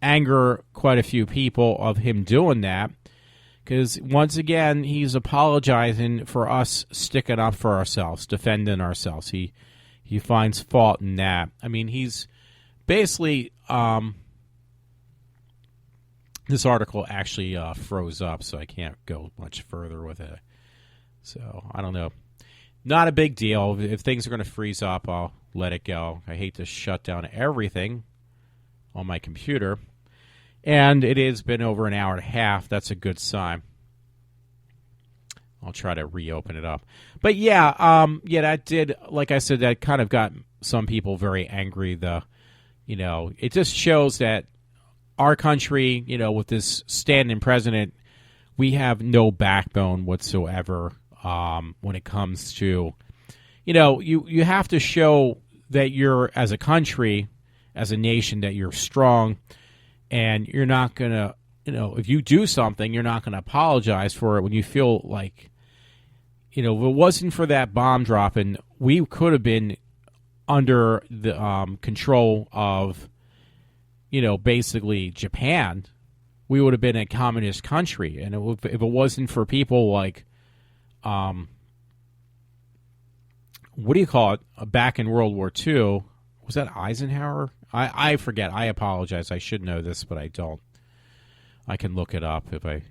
anger quite a few people of him doing that, because once again, he's apologizing for us sticking up for ourselves, defending ourselves. He finds fault in that. I mean, he's basically... this article actually froze up, so I can't go much further with it. So, I don't know. Not a big deal. If things are going to freeze up, I'll let it go. I hate to shut down everything on my computer. And it has been over an hour and a half. That's a good sign. I'll try to reopen it up. But that did, like I said, that kind of got some people very angry. It just shows that our country, with this standing president, we have no backbone whatsoever when it comes to, you have to show that you're, as a country, as a nation, that you're strong, and you're not going to, if you do something, you're not going to apologize for it when you feel like, if it wasn't for that bomb dropping, we could have been under the control of, basically Japan. We would have been a communist country. And if it wasn't for people like, what do you call it, back in World War II, was that Eisenhower? I forget. I apologize. I should know this, but I don't. I can look it up if I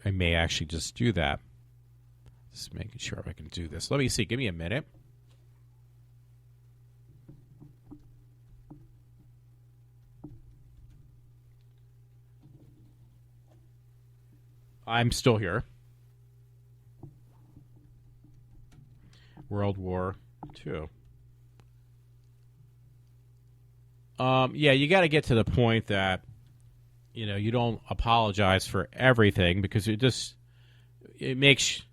may actually just do that. Just making sure if I can do this. Let me see. Give me a minute. I'm still here. World War II. You got to get to the point that, you don't apologize for everything, because it makes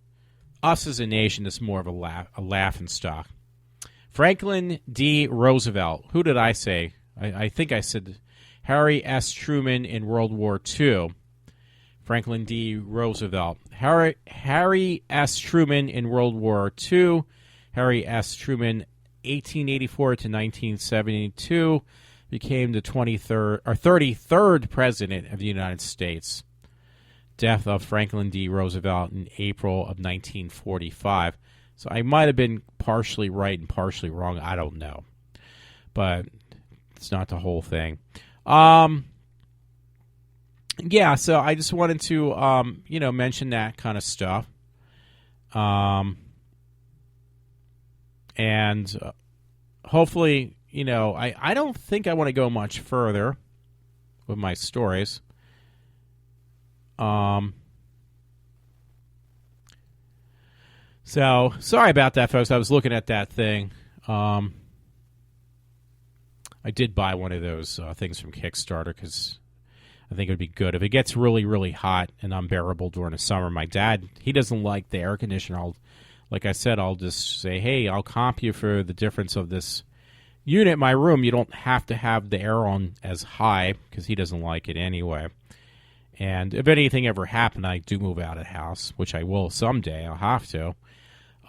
us as a nation just more of a laughing stock. Franklin D. Roosevelt. Who did I say? I think I said Harry S. Truman in World War II. Franklin D. Roosevelt. Harry S. Truman in World War II. Harry S. Truman, 1884 to 1972, became the 33rd president of the United States. Death of Franklin D. Roosevelt in April of 1945. So I might have been partially right and partially wrong. I don't know. But it's not the whole thing. So I just wanted to, mention that kind of stuff. And hopefully, I don't think I want to go much further with my stories. So, sorry about that, folks. I was looking at that thing. I did buy one of those things from Kickstarter because I think it would be good. If it gets really, really hot and unbearable during the summer, my dad, he doesn't like the air conditioner. Like I said, I'll just say, hey, I'll comp you for the difference of this unit in my room. You don't have to have the air on as high because he doesn't like it anyway. And if anything ever happened, I do move out of the house, which I will someday. I'll have to.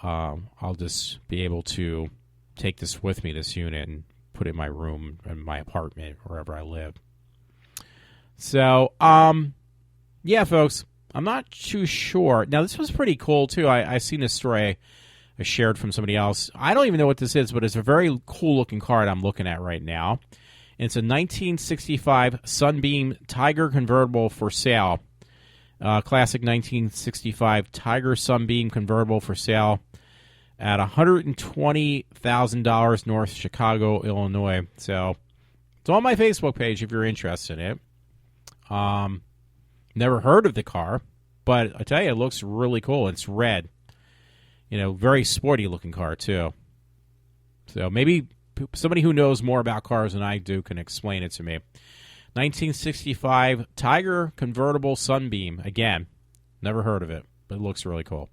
I'll just be able to take this with me, this unit, and put it in my room, in my apartment, wherever I live. So, folks, I'm not too sure. Now, this was pretty cool, too. I seen this story I shared from somebody else. I don't even know what this is, but it's a very cool-looking card I'm looking at right now. It's a 1965 Sunbeam Tiger convertible for sale. Classic 1965 Tiger Sunbeam convertible for sale at $120,000 North Chicago, Illinois. So it's on my Facebook page if you're interested in it. Never heard of the car, but I tell you, it looks really cool. It's red. Very sporty looking car too. So maybe somebody who knows more about cars than I do can explain it to me. 1965 Tiger convertible Sunbeam. Again, never heard of it, but it looks really cool.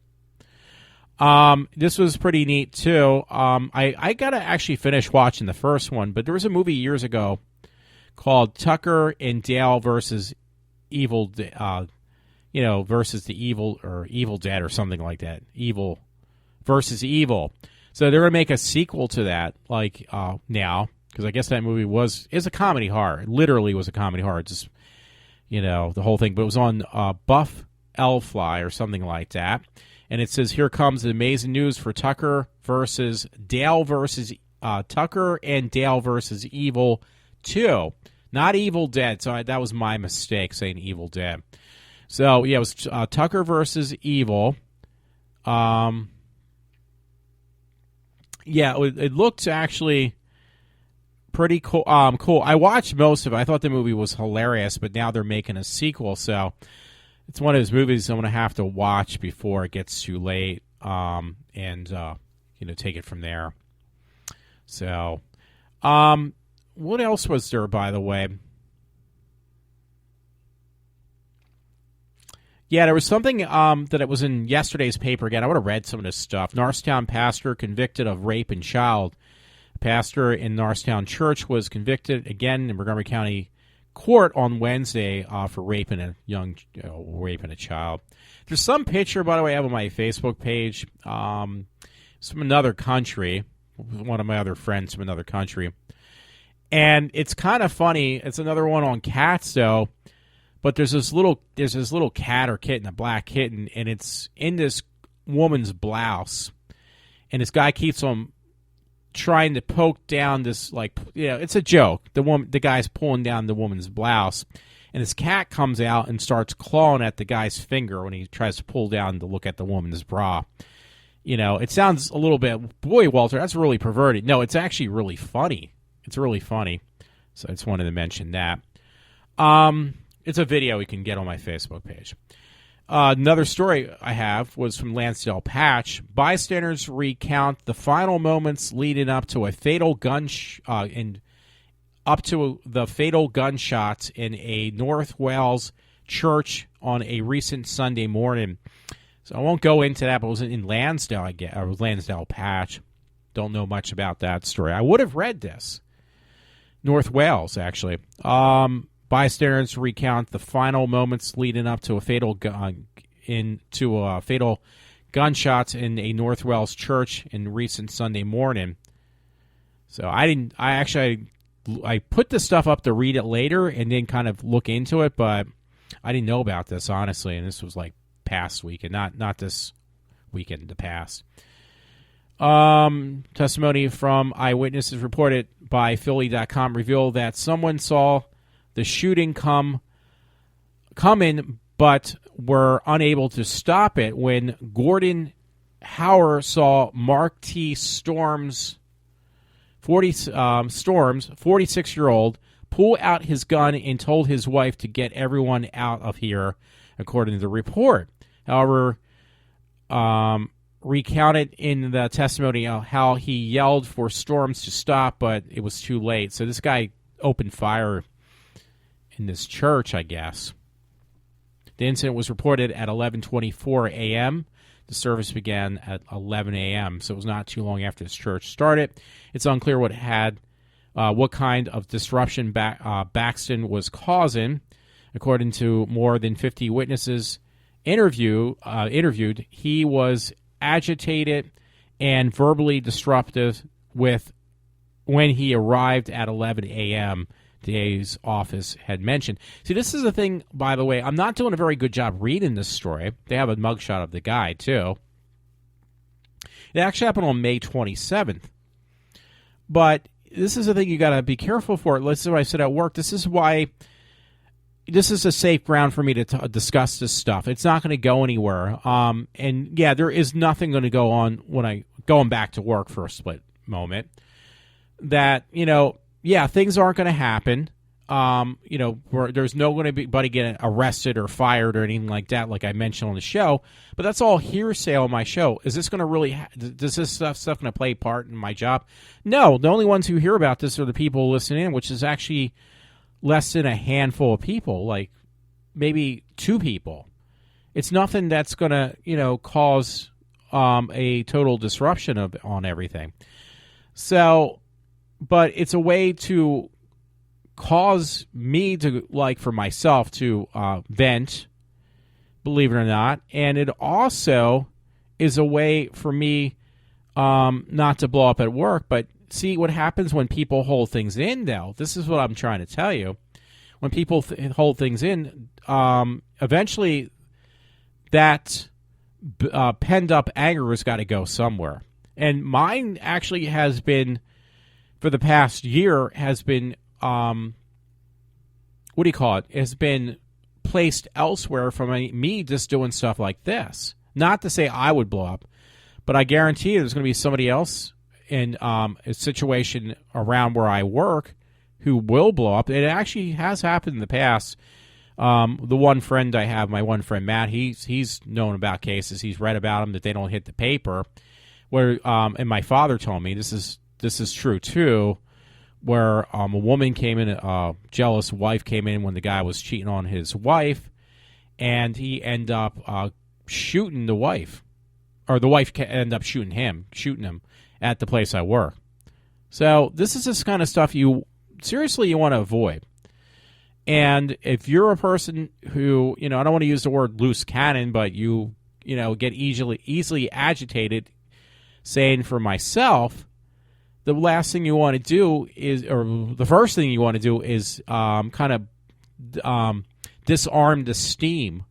This was pretty neat too. I gotta actually finish watching the first one, but there was a movie years ago called Tucker and Dale versus Evil, versus the Evil or Evil Dead or something like that. Evil versus Evil. So they're gonna make a sequel to that, now, because I guess that movie is a comedy horror. It literally was a comedy horror. Just the whole thing, but it was on Buff L-Fly or something like that. And it says, here comes the amazing news for Tucker and Dale versus Evil 2. Not Evil Dead. So that was my mistake saying Evil Dead. So, yeah, it was Tucker versus Evil. Yeah, it looked actually pretty cool. Cool. I watched most of it. I thought the movie was hilarious, but now they're making a sequel, so it's one of those movies I'm going to have to watch before it gets too late, and take it from there. So, what else was there, by the way? Yeah, there was something that it was in yesterday's paper again. I would have read some of this stuff. Norristown pastor convicted of rape and child. A pastor in Norristown Church was convicted again in Montgomery County Court on Wednesday for raping a child. There's some picture, by the way, I have on my Facebook page. It's from another country. One of my other friends from another country, and it's kind of funny. It's another one on cats, though. But there's this little cat or kitten, a black kitten, and it's in this woman's blouse, and this guy keeps on trying to poke down this, it's a joke. The guy's pulling down the woman's blouse, and this cat comes out and starts clawing at the guy's finger when he tries to pull down to look at the woman's bra. It sounds a little bit, boy, Walter, that's really perverted. No, it's actually really funny. It's really funny. So I just wanted to mention that. It's a video you can get on my Facebook page. Another story I have was from Lansdale Patch. Bystanders recount the final moments leading up to a fatal gunshots in a North Wales church on a recent Sunday morning. So I won't go into that, but it was in Lansdale, I guess. It was Lansdale Patch. Don't know much about that story. I would have read this. North Wales, actually. Bystanders recount the final moments leading up to a fatal gunshots in a North Wales church in recent Sunday morning. So I put this stuff up to read it later and then kind of look into it, but I didn't know about this, honestly, and this was past weekend, not this weekend, the past. Testimony from eyewitnesses reported by Philly.com revealed that someone saw the shooting come in, but were unable to stop it when Gordon Hauer saw Mark T. Storms, 46-year-old, pull out his gun and told his wife to get everyone out of here, according to the report. However, recounted in the testimony how he yelled for Storms to stop, but it was too late. So this guy opened fire in this church, I guess. The incident was reported at 11:24 a.m. The service began at 11 a.m., so it was not too long after this church started. It's unclear what kind of disruption Baxton was causing. According to more than 50 witnesses interviewed, he was agitated and verbally disruptive when he arrived at 11 a.m., DA's office had mentioned. See, this is the thing, by the way, I'm not doing a very good job reading this story. They have a mugshot of the guy, too. It actually happened on May 27th. But this is the thing you got to be careful for. This is what I said at work. This is why this is a safe ground for me to discuss this stuff. It's not going to go anywhere. And yeah, there is nothing going to go on when I going back to work for a split moment. That, yeah, things aren't going to happen. There's no going to be anybody getting arrested or fired or anything like that, like I mentioned on the show. But that's all hearsay on my show. Is this going to really? Does this stuff going to play a part in my job? No. The only ones who hear about this are the people listening in, which is actually less than a handful of people, like maybe 2 people. It's nothing that's going to, cause a total disruption on everything. So, but it's a way to cause me to, for myself to vent, believe it or not. And it also is a way for me not to blow up at work. But see what happens when people hold things in, though. This is what I'm trying to tell you. When people hold things in, eventually that penned up anger has got to go somewhere. And mine actually has been, for the past year, has been, has been placed elsewhere from me just doing stuff like this. Not to say I would blow up, but I guarantee you there's going to be somebody else in a situation around where I work who will blow up. It actually has happened in the past. The one friend I have, my one friend Matt, he's known about cases. He's read about them that they don't hit the paper. Where and my father told me this is true too. Where a woman came in, a jealous wife came in when the guy was cheating on his wife, and he ended up shooting the wife, or the wife ended up shooting him at the place I work. So this is this kind of stuff you want to avoid. And if you're a person who, I don't want to use the word loose cannon, but you get easily agitated, saying for myself, the last thing you want to do is, or the first thing you want to do is kind of disarm the steam.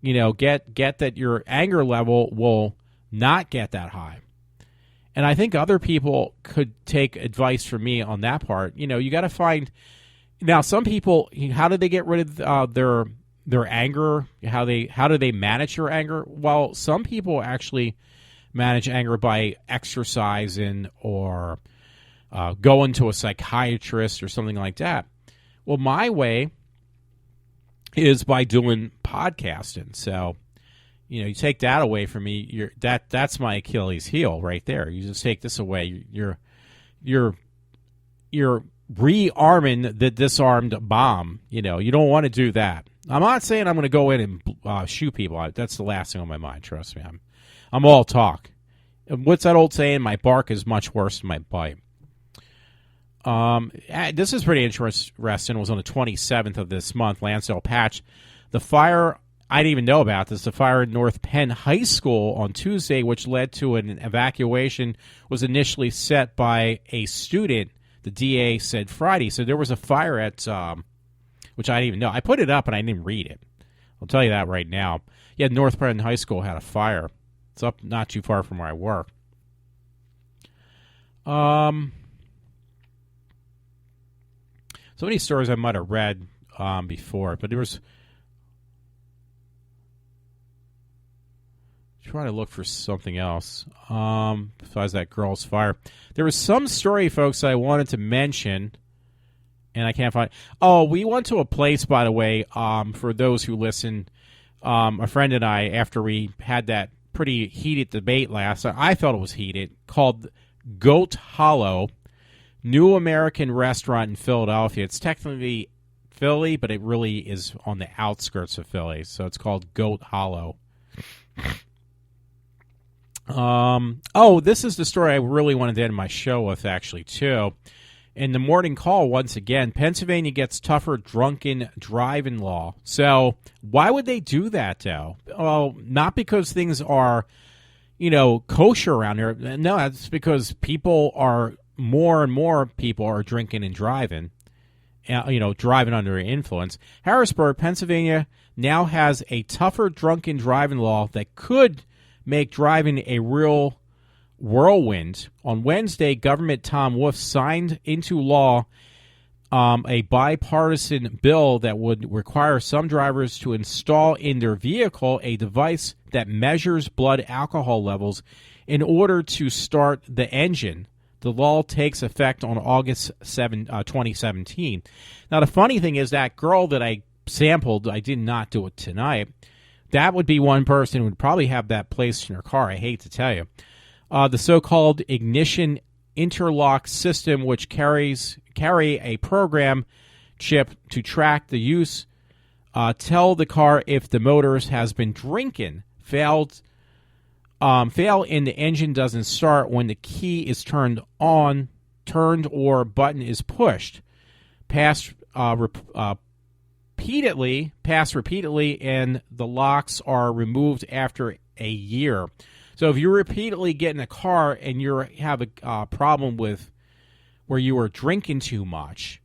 Get that your anger level will not get that high. And I think other people could take advice from me on that part. You got to find. Now, some people, how do they get rid of their anger? How do they manage their anger? Well, some people actually manage anger by exercising or going to a psychiatrist or something like that. Well, my way is by doing podcasting. So, you take that away from me. That's my Achilles heel right there. You just take this away. You're rearming the disarmed bomb. You don't want to do that. I'm not saying I'm going to go in and shoot people. That's the last thing on my mind. Trust me. I'm all talk. What's that old saying? My bark is much worse than my bite. This is pretty interesting. It was on the 27th of this month, Lansdale Patch. The fire, I didn't even know about this. The fire at North Penn High School on Tuesday, which led to an evacuation, was initially set by a student, the DA said Friday. So there was a fire at, which I didn't even know. I put it up and I didn't read it. I'll tell you that right now. Yeah, North Penn High School had a fire. It's up not too far from where I work. So many stories I might have read before, but there was. Trying to look for something else besides that girl's fire. There was some story, folks, I wanted to mention, and I can't find. Oh, we went to a place, by the way, for those who listen. A friend and I, after we had that pretty heated debate last night, I felt it was heated, called Goat Hollow, new American restaurant in Philadelphia. It's technically Philly, but it really is on the outskirts of Philly, so it's called Goat Hollow. This is the story I really wanted to end my show with, actually, too. In the morning call, once again, Pennsylvania gets tougher drunken driving law. So why would they do that, though? Well, not because things are, kosher around here. No, that's because more and more people are drinking and driving, driving under influence. Harrisburg, Pennsylvania, now has a tougher drunken driving law that could make driving a real whirlwind. On Wednesday, Governor Tom Wolf signed into law a bipartisan bill that would require some drivers to install in their vehicle a device that measures blood alcohol levels in order to start the engine. The law takes effect on August 2017. Now, the funny thing is that girl that I sampled, I did not do it tonight. That would be one person who would probably have that placed in her car. I hate to tell you. The so-called ignition interlock system, which carry a program chip to track the use, tell the car if the motorist has been drinking. Fail and the engine doesn't start when the key is turned or button is pushed. Pass repeatedly, and the locks are removed after a year. So if you repeatedly get in a car and you have a problem with where you are drinking too much,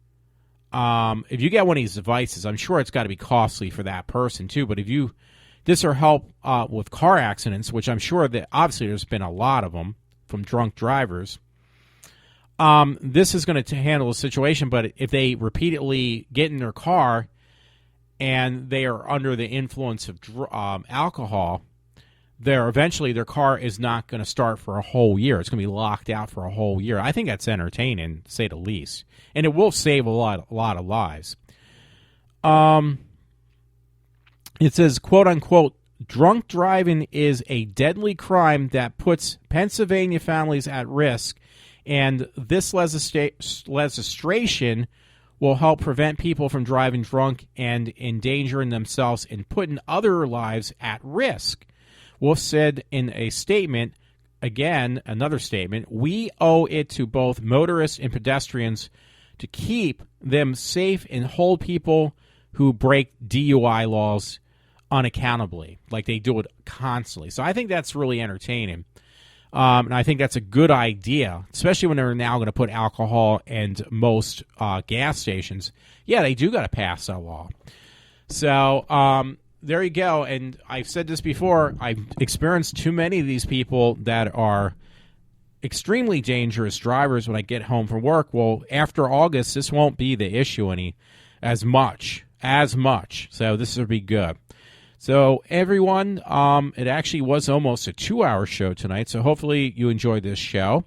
if you get one of these devices, I'm sure it's got to be costly for that person too. But if this will help with car accidents, which I'm sure that obviously there's been a lot of them from drunk drivers. This is going to handle the situation, but if they repeatedly get in their car and they are under the influence of alcohol, eventually their car is not going to start for a whole year. It's going to be locked out for a whole year. I think that's entertaining, to say the least, and it will save a lot of lives. It says, quote unquote, drunk driving is a deadly crime that puts Pennsylvania families at risk, and this legislation will help prevent people from driving drunk and endangering themselves and putting other lives at risk. Wolf said in a statement, again, another statement, we owe it to both motorists and pedestrians to keep them safe and hold people who break DUI laws unaccountably, like they do it constantly. So I think that's really entertaining. And I think that's a good idea, especially when they're now going to put alcohol in most gas stations. Yeah, they do got to pass that law. So there you go. And I've said this before. I've experienced too many of these people that are extremely dangerous drivers when I get home from work. Well, after August, this won't be the issue as much. So this will be good. So, everyone, it actually was almost a 2-hour show tonight, so hopefully you enjoyed this show.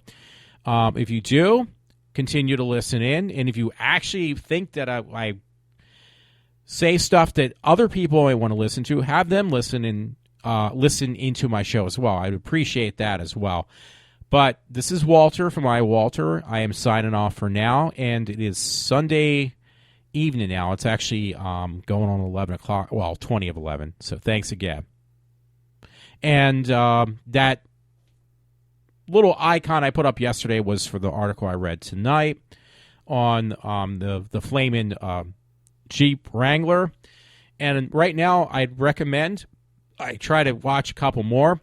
If you do, continue to listen in, and if you actually think that I say stuff that other people might want to listen to, have them listen into my show as well. I'd appreciate that as well. But this is Walter from iWalter. I am signing off for now, and it is Sunday evening now. It's actually going on 11 o'clock, well, 20 of 11. So thanks again. And that little icon I put up yesterday was for the article I read tonight on the flaming Jeep Wrangler. And right now I'd recommend I try to watch a couple more.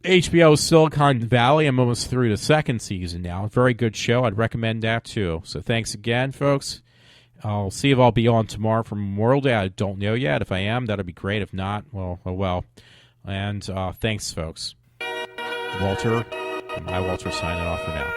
HBO Silicon Valley. I'm almost through the second season now. Very good show. I'd recommend that too. So thanks again, folks. I'll see if I'll be on tomorrow for Memorial Day. I don't know yet. If I am, that'll be great. If not, well, oh well. And thanks, folks. Walter, from iWalter signing off for now.